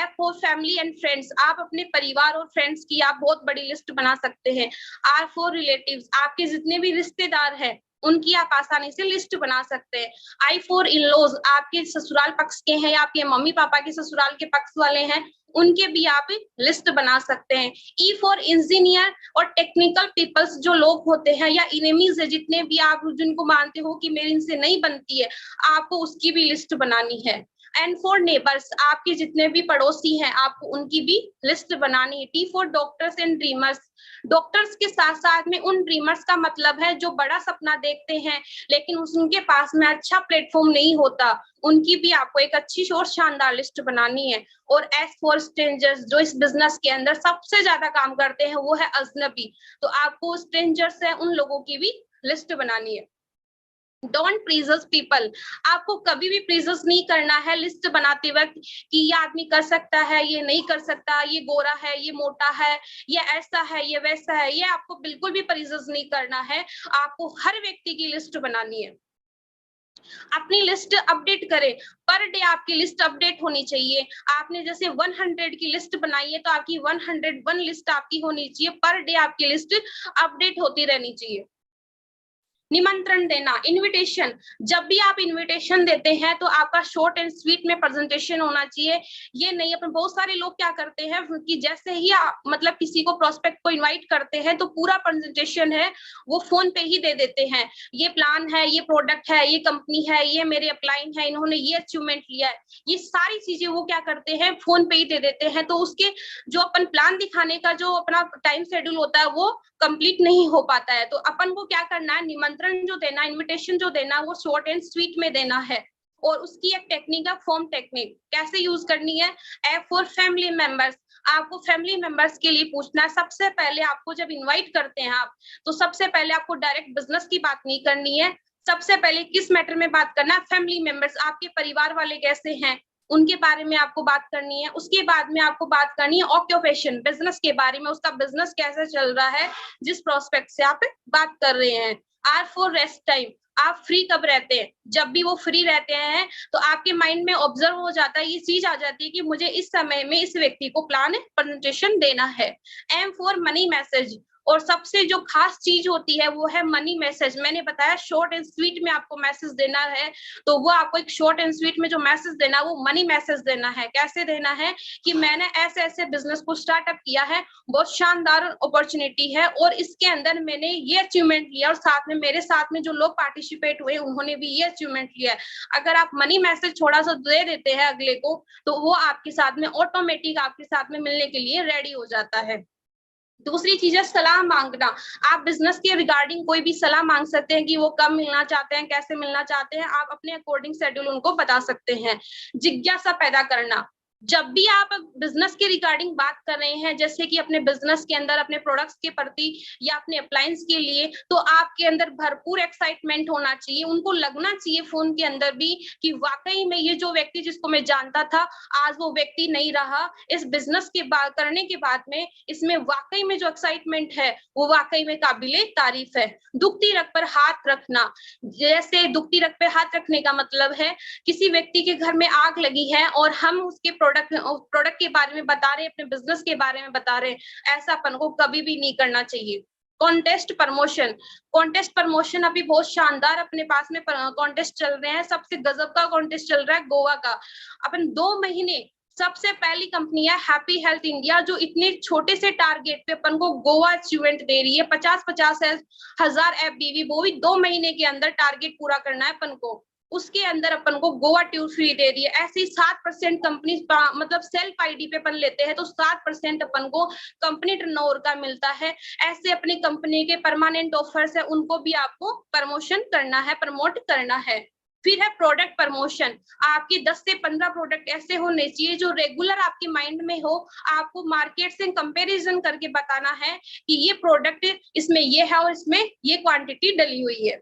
F for family and friends, आप अपने परिवार और फ्रेंड्स की आप बहुत बड़ी लिस्ट बना सकते हैं। आर फॉर रिलेटिव्स, आपके जितने भी रिश्तेदार हैं उनकी आप आसानी से लिस्ट बना सकते हैं। आई फॉर इन लॉज, आपके ससुराल पक्ष के हैं या आपके मम्मी पापा के ससुराल के पक्ष वाले हैं, उनके भी आप लिस्ट बना सकते हैं। ई फॉर इंजीनियर और टेक्निकल पीपल्स, जो लोग होते हैं या इनेमीज है, जितने भी आप जिनको मानते हो कि मेरे इनसे नहीं बनती है, आपको उसकी भी लिस्ट बनानी है। एंड फॉर नेबर्स, आपके जितने भी पड़ोसी हैं आपको उनकी भी लिस्ट बनानी है। T for doctors and dreamers, doctors के साथ साथ में उन ड्रीमर्स का मतलब है जो बड़ा सपना देखते हैं लेकिन उनके पास में अच्छा प्लेटफॉर्म नहीं होता, उनकी भी आपको एक अच्छी और शानदार लिस्ट बनानी है। और एस फॉर स्ट्रेंजर्स, जो इस बिजनेस के अंदर सबसे ज्यादा काम करते हैं वो है अजनबी, तो आपको स्ट्रेंजर्स है उन लोगों की भी लिस्ट बनानी है। डोंट प्रीजस पीपल, आपको कभी भी प्रीजस नहीं करना है लिस्ट बनाते वक्त कि ये आदमी कर सकता है, ये नहीं कर सकता, ये गोरा है, ये मोटा है, ये ऐसा है, ये वैसा है, ये आपको बिल्कुल भी प्रीजस नहीं करना है। आपको हर व्यक्ति की लिस्ट बनानी है। अपनी लिस्ट अपडेट करें, पर डे आपकी लिस्ट अपडेट होनी चाहिए। आपने जैसे 100 की लिस्ट बनाई है तो आपकी 101 लिस्ट आपकी होनी चाहिए। पर डे आपकी लिस्ट अपडेट होती रहनी चाहिए। निमंत्रण देना, इनविटेशन, जब भी आप इनविटेशन देते हैं तो आपका शॉर्ट एंड स्वीट में प्रेजेंटेशन होना चाहिए। ये नहीं, अपन बहुत सारे लोग क्या करते हैं कि जैसे ही मतलब किसी को प्रोस्पेक्ट को इनवाइट करते हैं तो पूरा प्रेजेंटेशन है वो फोन पे ही दे देते हैं। ये प्लान है, ये प्रोडक्ट है, ये कंपनी है, ये मेरे अपलाइन है, इन्होंने ये अचीवमेंट लिया है, ये सारी चीजें वो क्या करते हैं फोन पे ही दे देते हैं। तो उसके जो अपन प्लान दिखाने का जो अपना टाइम शेड्यूल होता है वो कंप्लीट नहीं हो पाता है। तो अपन को क्या करना है, निमंत्रण जो देना, इनविटेशन जो देना, वो शॉर्ट एंड स्वीट में देना है। और उसकी एक टेक्निक है फॉर्म टेक्निक, कैसे यूज करनी है? एफ फॉर फैमिली मेंबर्स, आपको फैमिली मेंबर्स के लिए पूछना है। सबसे पहले आपको जब इनवाइट करते हैं आप, तो सबसे पहले आपको डायरेक्ट बिजनेस की बात नहीं करनी है। सबसे पहले किस मैटर में बात करना है? फैमिली मेंबर्स, आपके परिवार वाले कैसे हैं उनके बारे में आपको बात करनी है। उसके बाद में आपको बात करनी है ऑक्यूपेशन, बिजनेस के बारे में, उसका बिजनेस कैसे चल रहा है जिस प्रोस्पेक्ट से आप बात कर रहे हैं। आर फॉर रेस्ट टाइम, आप फ्री कब रहते हैं? जब भी वो फ्री रहते हैं तो आपके माइंड में ऑब्जर्व हो जाता है, ये चीज आ जाती है कि मुझे इस समय में इस व्यक्ति को प्लान प्रेजेंटेशन देना है। एम फॉर मनी मैसेज, और सबसे जो खास चीज होती है वो है मनी मैसेज। मैंने बताया शॉर्ट एंड स्वीट में आपको मैसेज देना है, तो वो आपको एक शॉर्ट एंड स्वीट में जो मैसेज देना है वो मनी मैसेज देना है। कैसे देना है कि मैंने ऐसे ऐसे बिजनेस को स्टार्टअप किया है, बहुत शानदार अपॉर्चुनिटी है और इसके अंदर मैंने ये अचीवमेंट लिया और साथ में मेरे साथ में जो लोग पार्टिसिपेट हुए उन्होंने भी ये अचीवमेंट लिया है। अगर आप मनी मैसेज थोड़ा सा दे देते हैं अगले को तो वो आपके साथ में ऑटोमेटिक आपके साथ में मिलने के लिए रेडी हो जाता है। दूसरी चीज है सलाह मांगना। आप बिजनेस के रिगार्डिंग कोई भी सलाह मांग सकते हैं कि वो कब मिलना चाहते हैं, कैसे मिलना चाहते हैं, आप अपने अकॉर्डिंग शेड्यूल उनको बता सकते हैं। जिज्ञासा पैदा करना, जब भी आप बिजनेस के रिगार्डिंग बात कर रहे हैं, जैसे कि अपने बिजनेस के अंदर अपने प्रोडक्ट्स के प्रति या अपने अप्लायंस के लिए, तो आपके अंदर भरपूर एक्साइटमेंट होना चाहिए। उनको लगना चाहिए फोन के अंदर भी कि वाकई में ये जो व्यक्ति जिसको मैं जानता था आज वो व्यक्ति नहीं रहा। इस बिजनेस के बाद करने के बाद में इसमें वाकई में जो एक्साइटमेंट है वो वाकई में काबिले तारीफ है। दुखती रग पर हाथ रखना, जैसे दुखती रग पे हाथ रखने का मतलब है किसी व्यक्ति के घर में आग लगी है और हम उसके प्रोडक्ट के बारे में बता रहे हैं, अपने बिजनेस के बारे में बता रहे हैं, ऐसा अपन को कभी भी नहीं करना चाहिए। कॉन्टेस्ट प्रमोशन अभी बहुत शानदार अपने पास में कॉन्टेस्ट चल रहे हैं। सबसे गजब का कॉन्टेस्ट चल रहा है गोवा का। अपन 2 महीने, सबसे पहली कंपनी है हैप्पी हेल्थ इंडिया जो इतने छोटे से टारगेट पे अपन को गोवा अचीवमेंट दे रही है। 50-50 हजार FBV, वो भी 2 महीने के अंदर टारगेट पूरा करना है अपन को। उसके अंदर अपन को गोवा टूर फ्री दे रही है। ऐसे ही 7% कंपनी मतलब सेल्फ आईडी पे अपन लेते हैं तो 7% अपन को कंपनी टर्नओवर का मिलता है। ऐसे अपनी कंपनी के परमानेंट ऑफर्स है उनको भी आपको प्रमोशन करना है, प्रमोट करना है। फिर है प्रोडक्ट प्रमोशन। आपके 10 से 15 प्रोडक्ट ऐसे होने चाहिए जो रेगुलर आपके माइंड में हो। आपको मार्केट से कंपैरिजन करके बताना है कि ये प्रोडक्ट इसमें ये है और इसमें ये क्वांटिटी डली हुई है।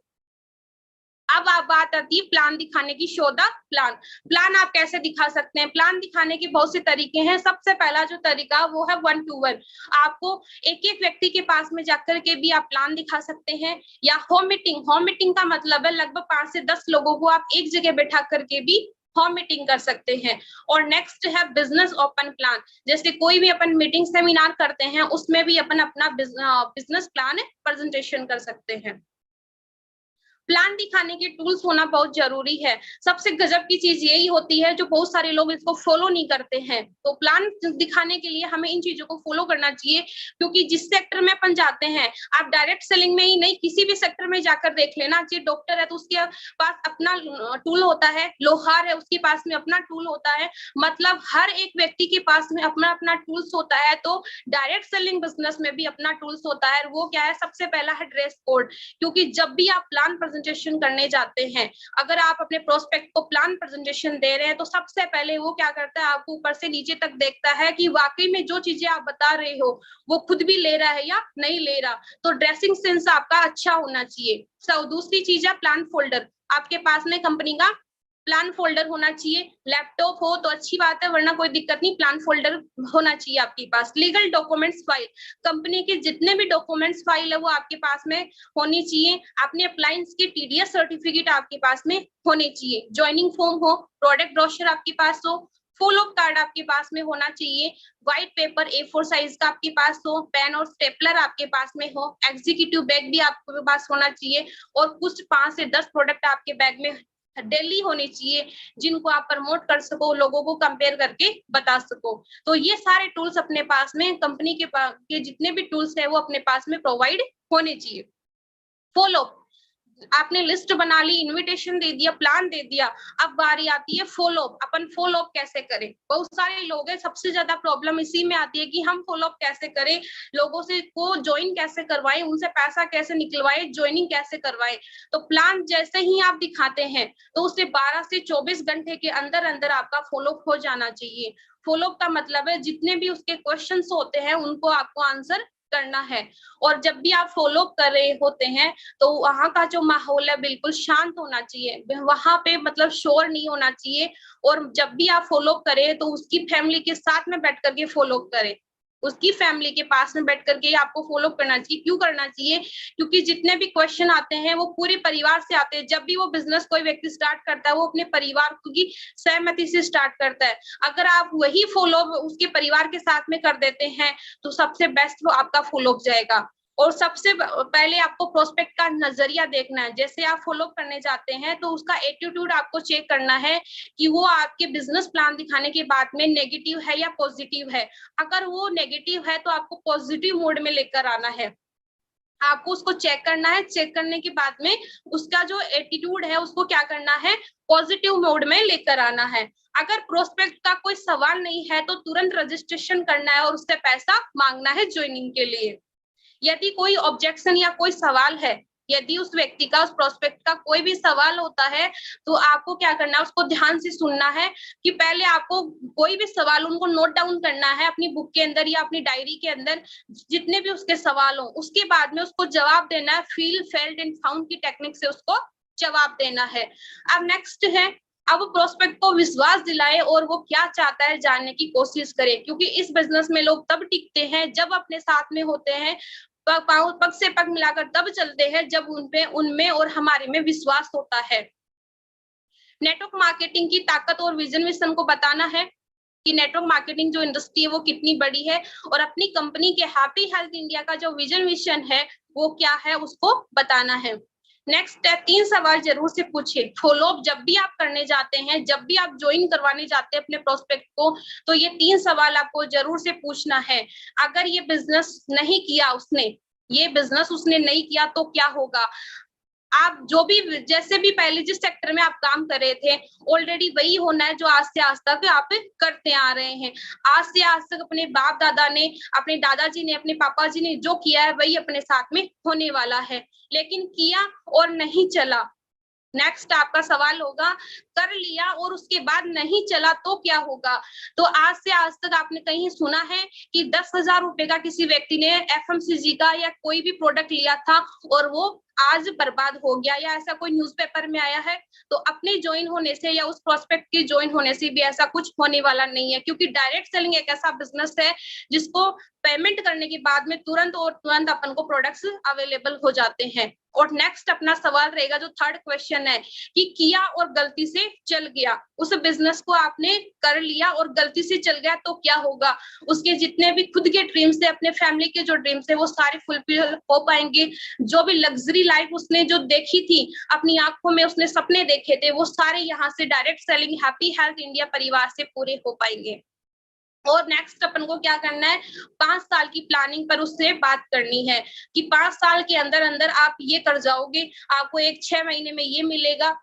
अब आप बात आती है प्लान दिखाने की। शो द प्लान आप कैसे दिखा सकते हैं? प्लान दिखाने के बहुत से तरीके हैं। सबसे पहला जो तरीका वो है 1 to 1। आपको एक व्यक्ति के पास में जाकर के भी आप प्लान दिखा सकते हैं, या होम मीटिंग का मतलब है लगभग 5 से 10 लोगों को आप एक जगह बैठा करके भी होम मीटिंग कर सकते हैं। और नेक्स्ट है बिजनेस ओपन प्लान। जैसे कोई भी अपन मीटिंग सेमिनार करते हैं उसमें भी अपन अपना बिजनेस प्लान प्रेजेंटेशन कर सकते हैं। प्लान दिखाने के टूल्स होना बहुत जरूरी है। सबसे गजब की चीज यही होती है जो बहुत सारे लोग इसको फॉलो नहीं करते हैं। तो प्लान दिखाने के लिए हमें इन चीजों को फॉलो करना चाहिए, क्योंकि जिस सेक्टर में अपन जाते हैं, आप डायरेक्ट सेलिंग में ही नहीं किसी भी सेक्टर में जाकर देख लेना चाहिए। डॉक्टर है तो उसके पास अपना टूल होता है, लोहार है उसके पास में अपना टूल होता है, मतलब हर एक व्यक्ति के पास में अपना अपना टूल्स होता है। तो डायरेक्ट सेलिंग बिजनेस में भी अपना टूल्स होता है। वो क्या है? सबसे पहला है ड्रेस कोड। क्योंकि जब भी आप प्लान प्रेजेंटेशन करने जाते हैं, अगर आप अपने प्रोस्पेक्ट को प्लान प्रेजेंटेशन दे रहे हैं तो सबसे पहले वो क्या करता है, आपको ऊपर से नीचे तक देखता है कि वाकई में जो चीजें आप बता रहे हो वो खुद भी ले रहा है या नहीं ले रहा। तो ड्रेसिंग सेंस आपका अच्छा होना चाहिए। दूसरी चीज है प्लान फोल्डर। आपके पास में कंपनी का प्लान फोल्डर होना चाहिए। लैपटॉप हो तो अच्छी बात है, वरना कोई दिक्कत नहीं, प्लान फोल्डर होना चाहिए आपके पास। लीगल डॉक्यूमेंट्स फाइल, कंपनी के जितने भी डॉक्यूमेंट्स फाइल है वो आपके पास में होनी चाहिए। अपने अप्लायंस की TDS सर्टिफिकेट आपके पास में होने चाहिए। ज्वाइनिंग फॉर्म हो, प्रोडक्ट ब्रोशर आपके पास हो, फॉलो अप कार्ड आपके पास में होना चाहिए। व्हाइट पेपर A4 साइज का आपके पास हो, पेन और स्टेपलर आपके पास में हो, एग्जीक्यूटिव बैग भी आपके पास होना चाहिए, और कुछ 5 से 10 प्रोडक्ट आपके बैग में डेली होने चाहिए जिनको आप प्रमोट कर सको, लोगों को कंपेयर करके बता सको। तो ये सारे टूल्स अपने पास में, कंपनी के जितने भी टूल्स है वो अपने पास में प्रोवाइड होने चाहिए। फॉलो, आपने लिस्ट बना ली, इनविटेशन दे दिया, प्लान दे दिया, अब बारी आती है फॉलो अप। अपन फॉलो अप कैसे करें? बहुत सारे लोग हैं, सबसे ज्यादा प्रॉब्लम इसी में आती है कि हम फॉलो अप कैसे करें, लोगों से को ज्वाइन कैसे करवाएं, उनसे पैसा कैसे निकलवाएं, ज्वाइनिंग कैसे करवाएं। तो प्लान जैसे ही आप दिखाते हैं तो उससे 12 से 24 घंटे के अंदर अंदर आपका फॉलो अप हो जाना चाहिए। फॉलो अप का मतलब है जितने भी उसके क्वेश्चंस होते हैं उनको आपको आंसर करना है। और जब भी आप फॉलो कर रहे होते हैं तो वहां का जो माहौल है बिल्कुल शांत होना चाहिए, वहां पे मतलब शोर नहीं होना चाहिए। और जब भी आप फॉलो करें तो उसकी फैमिली के साथ में बैठ करके फॉलो करें, उसकी फैमिली के पास में बैठ करके आपको फॉलो करना चाहिए। क्यों करना चाहिए? क्योंकि जितने भी क्वेश्चन आते हैं वो पूरे परिवार से आते हैं। जब भी वो बिजनेस कोई व्यक्ति स्टार्ट करता है वो अपने परिवार की सहमति से स्टार्ट करता है। अगर आप वही फॉलो उसके परिवार के साथ में कर देते हैं तो सबसे बेस्ट वो आपका फॉलो जाएगा। और सबसे पहले आपको प्रोस्पेक्ट का नजरिया देखना है। जैसे आप फॉलो करने जाते हैं तो उसका एटीट्यूड आपको चेक करना है कि वो आपके बिजनेस प्लान दिखाने के बाद में नेगेटिव है या पॉजिटिव है। अगर वो नेगेटिव है तो आपको पॉजिटिव मोड में लेकर आना है, आपको उसको चेक करना है। चेक करने के बाद में उसका जो एटीट्यूड है उसको क्या करना है, पॉजिटिव मोड में लेकर आना है। अगर प्रोस्पेक्ट का कोई सवाल नहीं है तो तुरंत रजिस्ट्रेशन करना है और उससे पैसा मांगना है ज्वाइनिंग के लिए। यदि कोई ऑब्जेक्शन या कोई सवाल है यदि उस व्यक्ति का, उस प्रोस्पेक्ट का कोई भी सवाल होता है तो आपको क्या करना है, उसको ध्यान से सुनना है कि पहले आपको कोई भी सवाल उनको नोट डाउन करना है अपनी बुक के अंदर या अपनी डायरी के अंदर, जितने भी उसके सवाल हो, उसके बाद में उसको जवाब देना है। फील, फेल्ट एंड फाउंड की टेक्निक से उसको जवाब देना है। अब नेक्स्ट है, अब प्रोस्पेक्ट को विश्वास दिलाए और वो क्या चाहता है जानने की कोशिश करे, क्योंकि इस बिजनेस में लोग तब टिकते हैं जब अपने साथ में होते हैं, पग से पग मिलाकर तब चलते हैं जब उनमें और हमारे में विश्वास होता है। नेटवर्क मार्केटिंग की ताकत और विजन को बताना है कि नेटवर्क मार्केटिंग जो इंडस्ट्री है वो कितनी बड़ी है, और अपनी कंपनी के हैप्पी हेल्थ इंडिया का जो विजन है वो क्या है उसको बताना है। नेक्स्ट है, 3 सवाल जरूर से पूछिए। फॉलो अप जब भी आप करने जाते हैं, जब भी आप ज्वाइन करवाने जाते हैं अपने प्रोस्पेक्ट को, तो ये 3 सवाल आपको जरूर से पूछना है। अगर ये बिजनेस नहीं किया उसने नहीं किया तो क्या होगा? आप जो भी, जैसे भी पहले जिस सेक्टर में आप काम कर रहे थे, ऑलरेडी वही होना है जो आज से आज तक आप करते आ रहे हैं। आज से आज तक अपने बाप दादा ने, अपने दादाजी ने, अपने पापा जी ने जो किया है वही अपने साथ में होने वाला है, लेकिन किया और नहीं चला। नेक्स्ट आपका सवाल होगा, कर लिया और उसके बाद नहीं चला तो क्या होगा? तो आज से आज तक आपने कहीं सुना है कि 10,000 रुपए का किसी व्यक्ति ने एफएमसीजी का या कोई भी प्रोडक्ट लिया था और वो आज बर्बाद हो गया, या ऐसा कोई न्यूज़पेपर में आया है? तो अपने ज्वाइन होने से या उस प्रोस्पेक्ट के ज्वाइन होने से भी ऐसा कुछ होने वाला नहीं है, क्योंकि डायरेक्ट सेलिंग एक ऐसा बिजनेस है जिसको पेमेंट करने के बाद में तुरंत अपन को प्रोडक्ट्स अवेलेबल हो जाते हैं। और नेक्स्ट अपना सवाल रहेगा, जो थर्ड क्वेश्चन है, कि किया और गलती से चल गया, उस बिजनेस को आपने कर लिया और गलती से चल गया तो क्या होगा? उसके जितने भी खुद के ड्रीम्स थे, अपने फैमिली के जो ड्रीम्स थे, वो सारे फुलफिल हो पाएंगे। जो भी लग्जरी लाइफ उसने जो देखी थी, अपनी आंखों में उसने सपने देखे थे, वो सारे यहाँ से direct selling happy health India परिवार से पूरे हो पाएंगे। और नेक्स्ट अपन को क्या करना है, 5 साल की प्लानिंग पर उससे बात करनी है कि 5 साल के अंदर अंदर आप ये कर जाओगे, आपको 6 महीने में ये मिलेगा,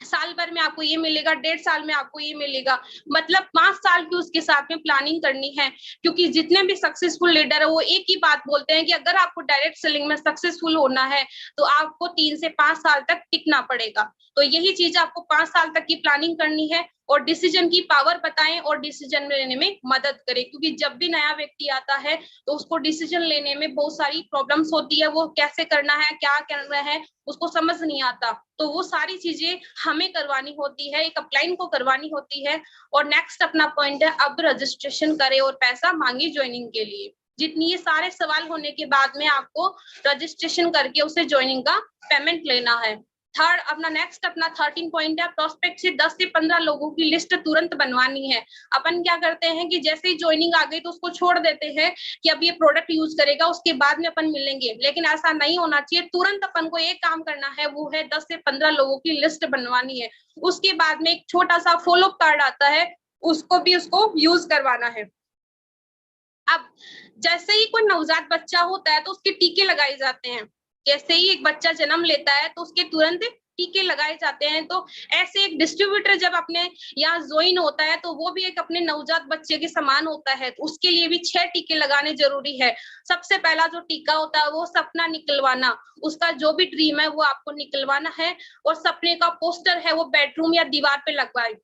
साल भर में आपको ये मिलेगा, 1.5 साल में आपको ये मिलेगा। मतलब 5 साल की उसके साथ में प्लानिंग करनी है, क्योंकि जितने भी सक्सेसफुल लीडर है वो एक ही बात बोलते हैं कि अगर आपको डायरेक्ट सेलिंग में सक्सेसफुल होना है तो आपको 3 से 5 साल तक टिकना पड़ेगा। तो यही चीज आपको 5 साल तक की प्लानिंग करनी है, और डिसीजन की पावर बताएं और डिसीजन लेने में मदद करें, क्योंकि जब भी नया व्यक्ति आता है तो उसको डिसीजन लेने में बहुत सारी प्रॉब्लम्स होती है, वो कैसे करना है, क्या करना है, उसको समझ नहीं आता। तो वो सारी चीजें हमें करवानी होती है, एक अपलाइन को करवानी होती है। और नेक्स्ट अपना पॉइंट है, अब रजिस्ट्रेशन करें और पैसा मांगे ज्वाइनिंग के लिए। जितनी ये सारे सवाल होने के बाद में आपको रजिस्ट्रेशन करके उसे ज्वाइनिंग का पेमेंट लेना है। थर्ड अपना 13 पॉइंट है, प्रोस्पेक्ट से 10 से 15 लोगों की लिस्ट तुरंत बनवानी है। अपन क्या करते हैं कि जैसे ही ज्वाइनिंग आ गई तो उसको छोड़ देते हैं कि अब ये प्रोडक्ट यूज करेगा, उसके बाद में अपन मिलेंगे, लेकिन ऐसा नहीं होना चाहिए। तुरंत अपन को एक काम करना है, वो है 10 से 15 लोगों की लिस्ट बनवानी है। उसके बाद में एक छोटा सा फॉलो कार्ड आता है, उसको यूज करवाना है। अब जैसे ही कोई नवजात बच्चा होता है तो उसके टीके लगाए जाते हैं। जैसे ही एक बच्चा जन्म लेता है तो उसके तुरंत टीके लगाए जाते हैं। तो ऐसे एक डिस्ट्रीब्यूटर जब अपने यहाँ ज्वाइन होता है तो वो भी एक अपने नवजात बच्चे के समान होता है, तो उसके लिए भी 6 टीके लगाने जरूरी है। सबसे पहला जो टीका होता है वो सपना निकलवाना, उसका जो भी ड्रीम है वो आपको निकलवाना है, और सपने का पोस्टर है वो बेडरूम या दीवार पे लगवाए।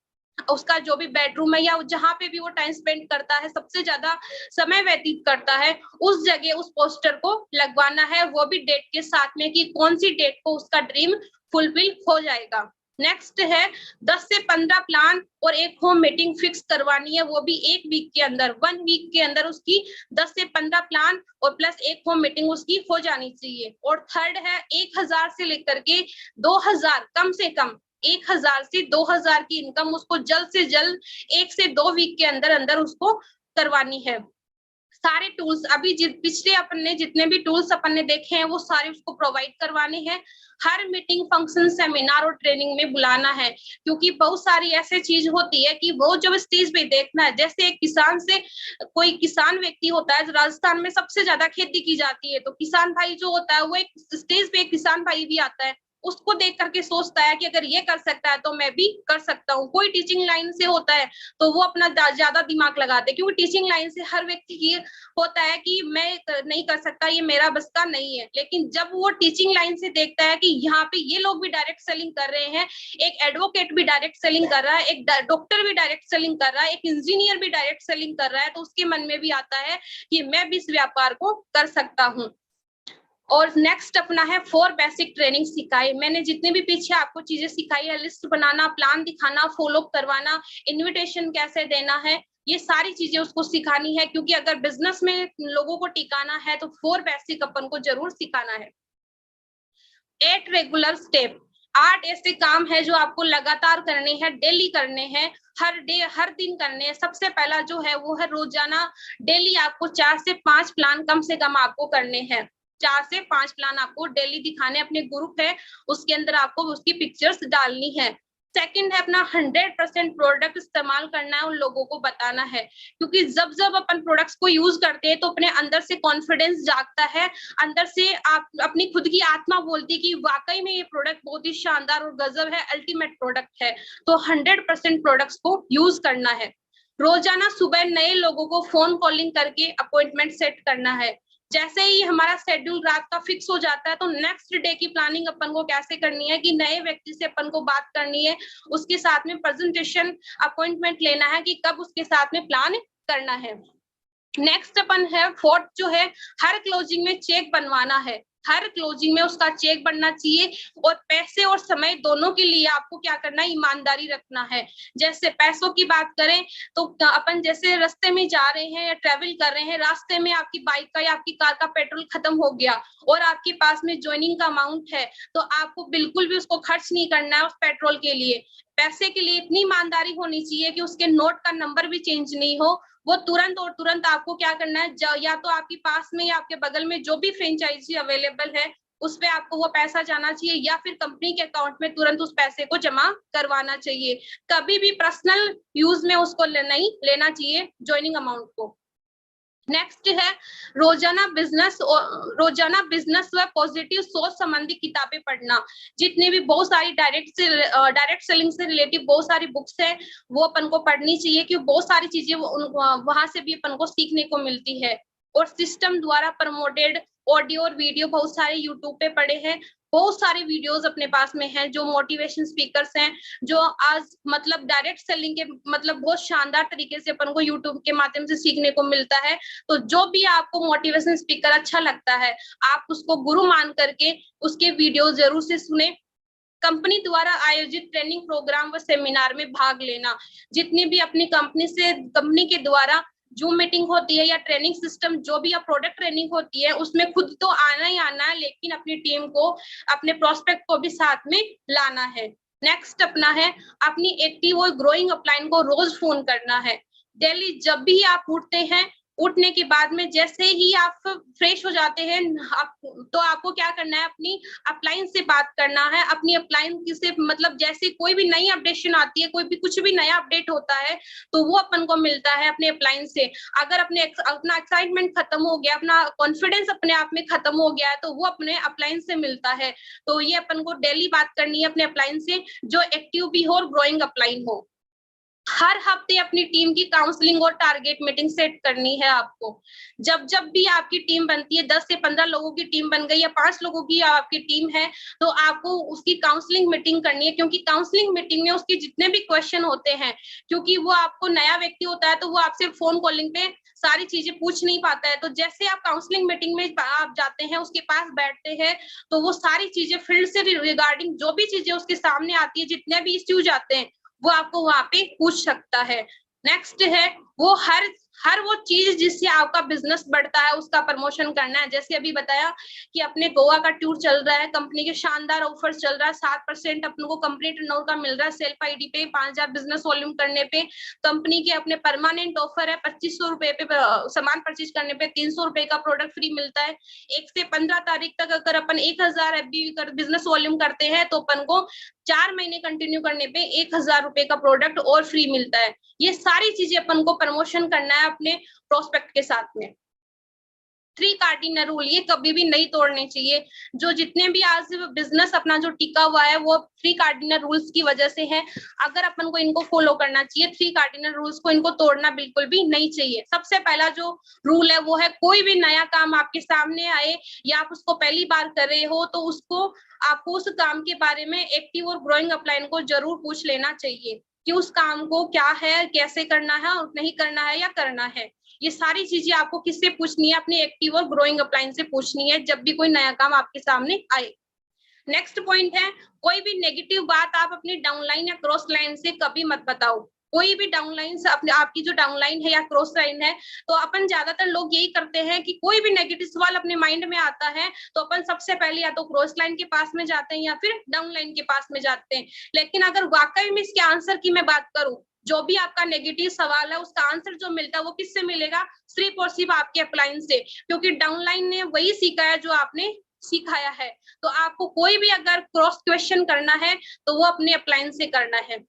उसका जो भी बेडरूम है या जहां पे भी वो टाइम स्पेंड करता है, सबसे ज्यादा समय व्यतीत करता है, उस जगह उस पोस्टर को लगवाना है, वो भी डेट के साथ में कि कौन सी डेट को उसका ड्रीम फुलफिल हो जाएगा। नेक्स्ट है 10 से 15 प्लान और एक होम मीटिंग फिक्स करवानी है, वो भी 1 वीक के अंदर, 1 वीक के अंदर उसकी 10 से 15 प्लान और प्लस एक होम मीटिंग उसकी हो जानी चाहिए। और थर्ड है 1000 से लेकर के 2000, कम से कम 1000 से 2000 की इनकम उसको जल्द से जल्द 1 से 2 वीक के अंदर अंदर उसको करवानी है। सारे टूल्स अभी पिछले अपन ने जितने भी टूल्स अपन ने देखे हैं वो सारे उसको प्रोवाइड करवाने हैं। हर मीटिंग, फंक्शन, सेमिनार और ट्रेनिंग में बुलाना है, क्योंकि बहुत सारी ऐसी चीज होती है कि वो जब स्टेज पे देखना है, जैसे एक किसान से कोई किसान व्यक्ति होता है, राजस्थान में सबसे ज्यादा खेती की जाती है, तो किसान भाई जो होता है वो एक स्टेज पे एक किसान भाई भी आता है, उसको देख करके सोचता है कि अगर ये कर सकता है तो मैं भी कर सकता हूँ। कोई टीचिंग लाइन से होता है तो वो अपना ज्यादा दिमाग लगाते हैं, क्योंकि टीचिंग लाइन से हर व्यक्ति की होता है कि मैं नहीं कर सकता, ये मेरा बस का नहीं है। लेकिन जब वो टीचिंग लाइन से देखता है कि यहाँ पे ये लोग भी डायरेक्ट सेलिंग कर रहे हैं, एक एडवोकेट भी डायरेक्ट सेलिंग कर रहा है, एक डॉक्टर भी डायरेक्ट सेलिंग कर रहा है, एक इंजीनियर भी डायरेक्ट सेलिंग कर रहा है, तो उसके मन में भी आता है कि मैं भी इस व्यापार को कर सकता हूँ। और नेक्स्ट अपना है 4 बेसिक ट्रेनिंग सिखाई। मैंने जितने भी पीछे आपको चीजें सिखाई है, लिस्ट बनाना, प्लान दिखाना, फॉलो करवाना, इनविटेशन कैसे देना है, ये सारी चीजें उसको सिखानी है, क्योंकि अगर बिजनेस में लोगों को टिकाना है तो 4 बेसिक अपन को जरूर सिखाना है। 8 रेगुलर स्टेप, 8 ऐसे काम है जो आपको लगातार करने हैं, डेली करने हैं, हर दिन करने हैं। सबसे पहला जो है वो है रोजाना डेली आपको 4 से 5 प्लान कम से कम आपको करने हैं। 4 से 5 प्लान आपको डेली दिखाने, अपने ग्रुप है उसके अंदर आपको उसकी पिक्चर्स डालनी है। सेकंड है अपना 100% प्रोडक्ट इस्तेमाल करना है, उन लोगों को बताना है, क्योंकि जब जब अपन प्रोडक्ट्स को यूज करते हैं तो अपने अंदर से कॉन्फिडेंस जागता है, अंदर से आप अपनी खुद की आत्मा बोलती है कि वाकई में ये प्रोडक्ट बहुत ही शानदार और गजब है, अल्टीमेट प्रोडक्ट है। तो 100% प्रोडक्ट्स को यूज करना है। रोजाना सुबह नए लोगों को फोन कॉलिंग करके अपॉइंटमेंट सेट करना है। जैसे ही हमारा शेड्यूल रात का फिक्स हो जाता है तो नेक्स्ट डे की प्लानिंग अपन को कैसे करनी है कि नए व्यक्ति से अपन को बात करनी है, उसके साथ में प्रेजेंटेशन अपॉइंटमेंट लेना है कि कब उसके साथ में प्लान करना है। नेक्स्ट अपन है 4th जो है, हर क्लोजिंग में चेक बनवाना है। हर क्लोजिंग में उसका चेक बनना चाहिए, और पैसे और समय दोनों के लिए आपको क्या करना है, ईमानदारी रखना है। जैसे पैसों की बात करें तो अपन जैसे रास्ते में जा रहे हैं या ट्रेवल कर रहे हैं, रास्ते में आपकी बाइक का या आपकी कार का पेट्रोल खत्म हो गया और आपके पास में ज्वाइनिंग का अमाउंट है, तो आपको बिल्कुल भी उसको खर्च नहीं करना है उस पेट्रोल के लिए। पैसे के लिए इतनी ईमानदारी होनी चाहिए कि उसके नोट का नंबर भी चेंज नहीं हो, वो तुरंत और तुरंत आपको क्या करना है, या तो आपके पास में या आपके बगल में जो भी फ्रेंचाइजी अवेलेबल है उस पे आपको वो पैसा जाना चाहिए, या फिर कंपनी के अकाउंट में तुरंत उस पैसे को जमा करवाना चाहिए। कभी भी पर्सनल यूज में उसको नहीं लेना चाहिए ज्वाइनिंग अमाउंट को। नेक्स्ट है रोजाना बिजनेस व पॉजिटिव सोच संबंधी किताबें पढ़ना। जितने भी बहुत सारी डायरेक्ट सेलिंग से रिलेटिव बहुत सारी बुक्स है वो अपन को पढ़नी चाहिए, क्योंकि बहुत सारी चीजें वहां से भी अपन को सीखने को मिलती है। और सिस्टम द्वारा प्रमोटेड ऑडियो और वीडियो बहुत सारे यूट्यूब पे पड़े हैं, बहुत सारे वीडियोस अपने पास में हैं जो मोटिवेशन स्पीकर्स हैं, जो आज मतलब डायरेक्ट सेलिंग के मतलब बहुत शानदार तरीके से अपन को यूट्यूब के माध्यम से सीखने को मिलता है। तो जो भी आपको मोटिवेशन स्पीकर अच्छा लगता है आप उसको गुरु मान करके उसके वीडियो जरूर से सुने। कंपनी द्वारा आयोजित ट्रेनिंग प्रोग्राम व सेमिनार में भाग लेना। जितनी भी अपनी कंपनी के द्वारा जूम मीटिंग होती है या ट्रेनिंग सिस्टम जो भी या प्रोडक्ट ट्रेनिंग होती है उसमें खुद तो आना ही आना है, लेकिन अपनी टीम को अपने प्रोस्पेक्ट को भी साथ में लाना है। नेक्स्ट अपना है अपनी एक्टिव और ग्रोइंग अपलाइन को रोज फोन करना है। डेली जब भी आप उठते हैं, उठने के बाद में जैसे ही आप फ्रेश हो जाते हैं तो आपको क्या करना है, अपनी अपलाइन से बात करना है। अपनी अपलाइन से मतलब जैसे कोई भी नई अपडेशन आती है, कोई भी कुछ भी नया अपडेट होता है तो वो अपन को मिलता है अपने अपलाइन से। अगर अपना एक्साइटमेंट खत्म हो गया, अपना कॉन्फिडेंस अपने आप में खत्म हो गया है तो वो अपने अपलाइन से मिलता है। तो ये अपन को डेली बात करनी है अपने अपलाइन से, जो एक्टिव भी हो और ग्रोइंग अपलाइन हो। हर हफ्ते अपनी टीम की काउंसलिंग और टारगेट मीटिंग सेट करनी है आपको। जब जब भी आपकी टीम बनती है, 10 से 15 लोगों की टीम बन गई या 5 लोगों की आपकी टीम है, तो आपको उसकी काउंसलिंग मीटिंग करनी है, क्योंकि काउंसलिंग मीटिंग में उसके जितने भी क्वेश्चन होते हैं, क्योंकि वो आपको नया व्यक्ति होता है तो वो आपसे फोन कॉलिंग पे सारी चीजें पूछ नहीं पाता है। तो जैसे आप काउंसलिंग मीटिंग में आप जाते हैं, उसके पास बैठते हैं, तो वो सारी चीजें फील्ड से रिगार्डिंग जो भी चीजें उसके सामने आती है, जितने भी इश्यूज आते हैं वो आपको वहां पे पूछ सकता है। नेक्स्ट है वो हर वो चीज जिससे आपका बिजनेस बढ़ता है उसका प्रमोशन करना है। जैसे अभी बताया कि अपने गोवा का टूर चल रहा है, कंपनी के शानदार ऑफर चल रहा है, 7% अपन को कंप्लीट टर्नओवर का मिल रहा है सेल्फ आईडी पे, 5000 बिजनेस वॉल्यूम करने पे। कंपनी के अपने परमानेंट ऑफर है, 2500 रुपए पे सामान परचेज करने पे 300 रुपए का प्रोडक्ट फ्री मिलता है। 1 से 15 तारीख तक अगर अपन 1000 एफबी बिजनेस वॉल्यूम करते हैं तो अपन को 4 महीने कंटिन्यू करने पे 1000 रुपए का प्रोडक्ट और फ्री मिलता है। ये सारी चीजें अपन को प्रमोशन करना है अपने प्रोस्पेक्ट के साथ में। 3 कार्डिनल रूल ये कभी भी नहीं तोड़ने चाहिए। जो जितने भी आज बिजनेस अपना जो टिका हुआ है वो 3 कार्डिनल रूल्स की वजह से है। अगर अपन को इनको फॉलो करना चाहिए, 3 कार्डिनल रूल्स को इनको तोड़ना बिल्कुल भी नहीं चाहिए। सबसे पहला जो रूल है वो है, कोई भी नया काम आपके सामने आए या आप उसको पहली बार कर रहे हो तो आपको उस काम के बारे में एक्टिव और ग्रोइंग अपलाइन को जरूर पूछ लेना चाहिए कि उस काम को क्या है, कैसे करना है और नहीं करना है या करना है। ये सारी चीजें आपको किससे पूछनी है? अपनी एक्टिव और ग्रोइंग अपलाइन से पूछनी है जब भी कोई नया काम आपके सामने आए। नेक्स्ट पॉइंट है, कोई भी नेगेटिव बात आप अपनी डाउनलाइन या क्रॉस लाइन से कभी मत बताओ। कोई भी डाउनलाइन से आपकी जो डाउनलाइन है या क्रॉस लाइन है, तो अपन ज्यादातर लोग यही करते हैं कि कोई भी नेगेटिव सवाल अपने माइंड में आता है तो अपन सबसे पहले या तो क्रॉस लाइन के पास में जाते हैं या फिर डाउनलाइन के पास में जाते हैं। लेकिन अगर वाकई में इसके आंसर की मैं बात करूं, जो भी आपका नेगेटिव सवाल है उसका आंसर जो मिलता है वो किससे मिलेगा? सिर्फ और सिर्फ आपके अपलाइन से, क्योंकि डाउनलाइन ने वही सीखा है जो आपने सिखाया है। तो आपको कोई भी अगर क्रॉस क्वेश्चन करना है तो वो अपने अपलाइन से करना है।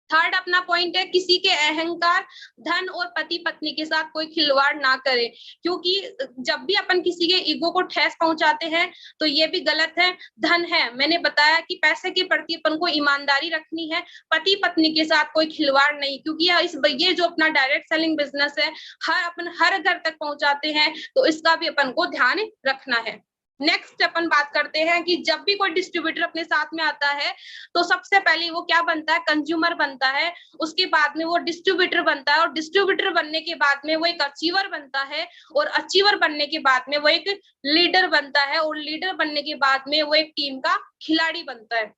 थर्ड अपना पॉइंट है, किसी के अहंकार, धन और पति पत्नी के साथ कोई खिलवाड़ ना करे, क्योंकि जब भी अपन किसी के ईगो को ठेस पहुंचाते हैं तो ये भी गलत है। धन है, मैंने बताया कि पैसे के प्रति अपन को ईमानदारी रखनी है, पति पत्नी के साथ कोई खिलवाड़ नहीं, क्योंकि ये जो अपना डायरेक्ट सेलिंग बिजनेस है अपन हर घर तक पहुंचाते हैं, तो इसका भी अपन को ध्यान रखना है। नेक्स्ट अपन बात करते हैं कि जब भी कोई डिस्ट्रीब्यूटर अपने साथ में आता है तो सबसे पहले वो क्या बनता है? कंज्यूमर बनता है, उसके बाद में वो डिस्ट्रीब्यूटर बनता है, और डिस्ट्रीब्यूटर बनने के बाद में वो एक अचीवर बनता है, और अचीवर बनने के बाद में वो एक लीडर बनता है, और लीडर बनने के बाद में वो एक टीम का खिलाड़ी बनता है।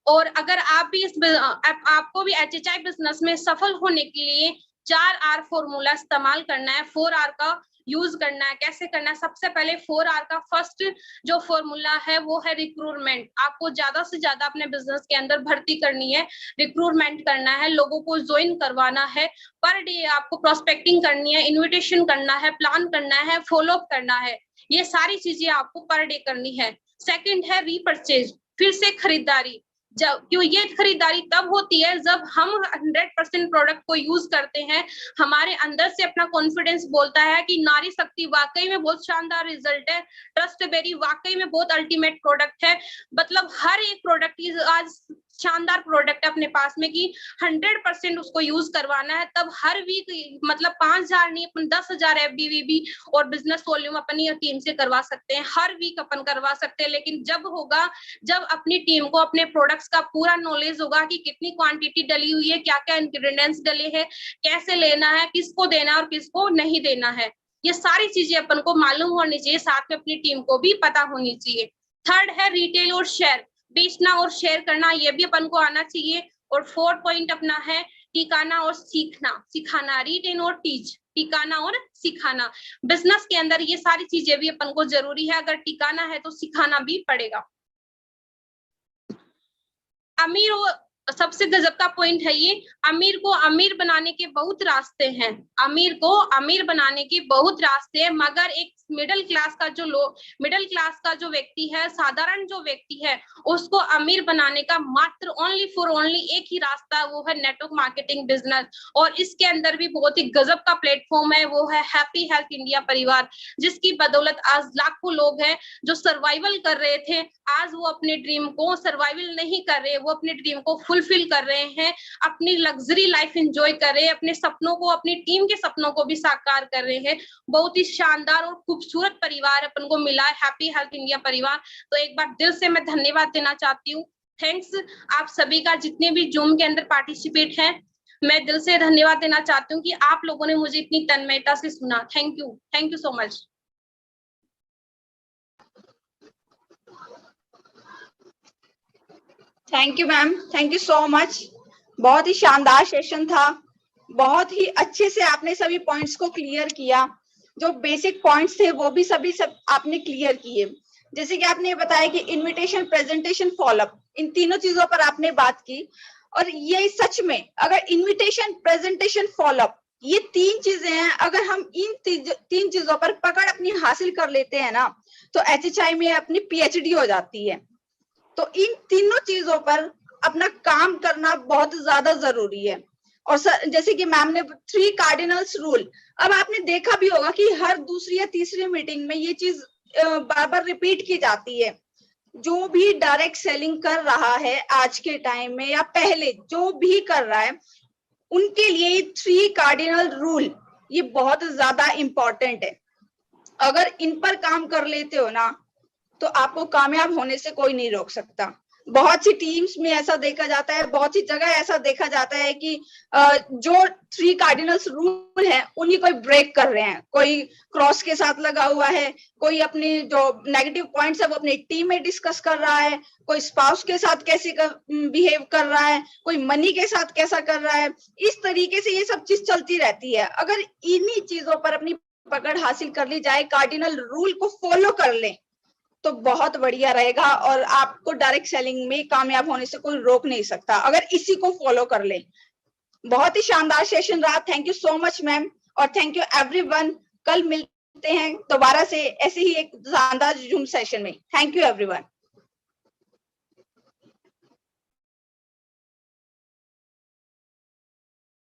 और अगर आप भी आपको भी HHI बिजनेस में सफल होने के लिए 4R फॉर्मूला इस्तेमाल करना है, 4R का यूज करना है। कैसे करना है? सबसे पहले 4R का फर्स्ट जो फॉर्मूला है वो है रिक्रूटमेंट। आपको ज्यादा से ज्यादा अपने बिजनेस के अंदर भर्ती करनी है, रिक्रूटमेंट करना है, लोगों को ज्वाइन करवाना है, पर डे आपको प्रोस्पेक्टिंग करनी है, इन्विटेशन करना है, प्लान करना है, फॉलो अप करना है। ये सारी चीजें आपको पर डे करनी है। सेकंड है रीपरचेज, फिर से खरीदारी। क्यों ये खरीदारी तब होती है जब हम 100% प्रोडक्ट को यूज करते हैं, हमारे अंदर से अपना कॉन्फिडेंस बोलता है कि नारी शक्ति वाकई में बहुत शानदार रिजल्ट है, ट्रस्टबेरी वाकई में बहुत अल्टीमेट प्रोडक्ट है। मतलब हर एक प्रोडक्ट आज शानदार प्रोडक्ट है अपने पास में कि 100% उसको यूज करवाना है। तब हर वीक मतलब 5,000 नहीं, अपन 10,000 FBVB और बिजनेस वॉल्यूम अपनी टीम से करवा सकते हैं, हर वीक अपन करवा सकते हैं। लेकिन जब होगा जब अपनी टीम को अपने प्रोडक्ट्स का पूरा नॉलेज होगा कि कितनी क्वांटिटी डली हुई है, क्या क्या इंग्रेडिएंट्स डले हैं, कैसे लेना है, किसको देना है और किसको नहीं देना है, ये सारी चीजें अपन को मालूम होनी चाहिए, साथ में अपनी टीम को भी पता होनी चाहिए। थर्ड है रिटेल और शेयर, बेचना और शेयर करना, ये भी अपन को आना चाहिए। और फोर्थ पॉइंट अपना है टिकाना और सीखना, सिखाना, रीटेन और टीच, टिकाना और सिखाना। बिजनेस के अंदर ये सारी चीजें भी अपन को जरूरी है, अगर टिकाना है तो सिखाना भी पड़ेगा। अमीर सबसे गजब का पॉइंट है ये, अमीर को अमीर बनाने के बहुत रास्ते हैं, अमीर को अमीर बनाने के बहुत रास्ते हैं, मगर एक मिडिल क्लास का जो व्यक्ति है, साधारण जो व्यक्ति है, उसको अमीर बनाने का मात्र ओनली फॉर ओनली एक ही रास्ता, वो है नेटवर्क मार्केटिंग बिजनेस। और इसके अंदर भी बहुत ही गजब का प्लेटफॉर्म है, वो है हैप्पी हेल्थ इंडिया परिवार, जिसकी बदौलत आज लाखों लोग हैं जो सर्वाइवल कर रहे थे, आज वो अपने ड्रीम को सर्वाइवल नहीं कर रहे, वो अपने ड्रीम को फुलफिल कर रहे हैं, अपनी लग्जरी लाइफ एंजॉय कर रहे हैं, अपने सपनों को, अपनी टीम के सपनों को भी साकार कर रहे हैं। बहुत ही शानदार और खूबसूरत परिवार अपन को मिला है, हैप्पी हेल्थ इंडिया परिवार। तो एक बार दिल से मैं धन्यवाद देना चाहती हूँ। थैंक्स आप सभी का, जितने भी जूम के अंदर पार्टिसिपेट हैं, मैं दिल से धन्यवाद देना चाहती हूँ कि आप लोगों ने मुझे इतनी तन्मयता से सुना। Thank you so much. Thank you ma'am, thank you so much. बहुत ही शानदार सेशन था, बहुत ही अच्छे से आपने सभी पॉइंट्स को क्लियर किया, जो बेसिक पॉइंट्स थे वो भी सब आपने क्लियर किए। जैसे कि आपने बताया कि इनविटेशन, प्रेजेंटेशन, फॉलोअप, इन तीनों चीजों पर आपने बात की। और ये सच में अगर इनविटेशन, प्रेजेंटेशन, फॉलोअप, ये 3 चीजें हैं, अगर हम इन 3 चीजों पर पकड़ अपनी हासिल कर लेते हैं ना, तो HHI में अपनी PhD हो जाती है। तो इन तीनों चीजों पर अपना काम करना बहुत ज्यादा जरूरी है। और जैसे कि मैम ने 3 कार्डिनल्स रूल, अब आपने देखा भी होगा कि हर दूसरी या तीसरी मीटिंग में ये चीज बार बार रिपीट की जाती है। जो भी डायरेक्ट सेलिंग कर रहा है आज के टाइम में या पहले जो भी कर रहा है, उनके लिए 3 कार्डिनल रूल ये बहुत ज्यादा इंपॉर्टेंट है। अगर इन पर काम कर लेते हो ना, तो आपको कामयाब होने से कोई नहीं रोक सकता। बहुत सी टीम्स में ऐसा देखा जाता है, बहुत सी जगह ऐसा देखा जाता है कि जो 3 कार्डिनल्स रूल है उन्हीं को ब्रेक कर रहे हैं। कोई क्रॉस के साथ लगा हुआ है, कोई अपनी जो नेगेटिव पॉइंट्स है वो अपनी टीम में डिस्कस कर रहा है, कोई स्पाउस के साथ कैसे बिहेव कर रहा है, कोई मनी के साथ कैसा कर रहा है। इस तरीके से ये सब चीज चलती रहती है। अगर इन्हीं चीजों पर अपनी पकड़ हासिल कर ली जाए, कार्डिनल रूल को फॉलो कर लें, तो बहुत बढ़िया रहेगा और आपको डायरेक्ट सेलिंग में कामयाब होने से कोई रोक नहीं सकता, अगर इसी को फॉलो कर ले। बहुत ही शानदार सेशन रहा। Thank you so much ma'am, और थैंक यू एवरीवन। कल मिलते हैं दोबारा से ऐसे ही एक शानदार जूम सेशन में। Thank you everyone.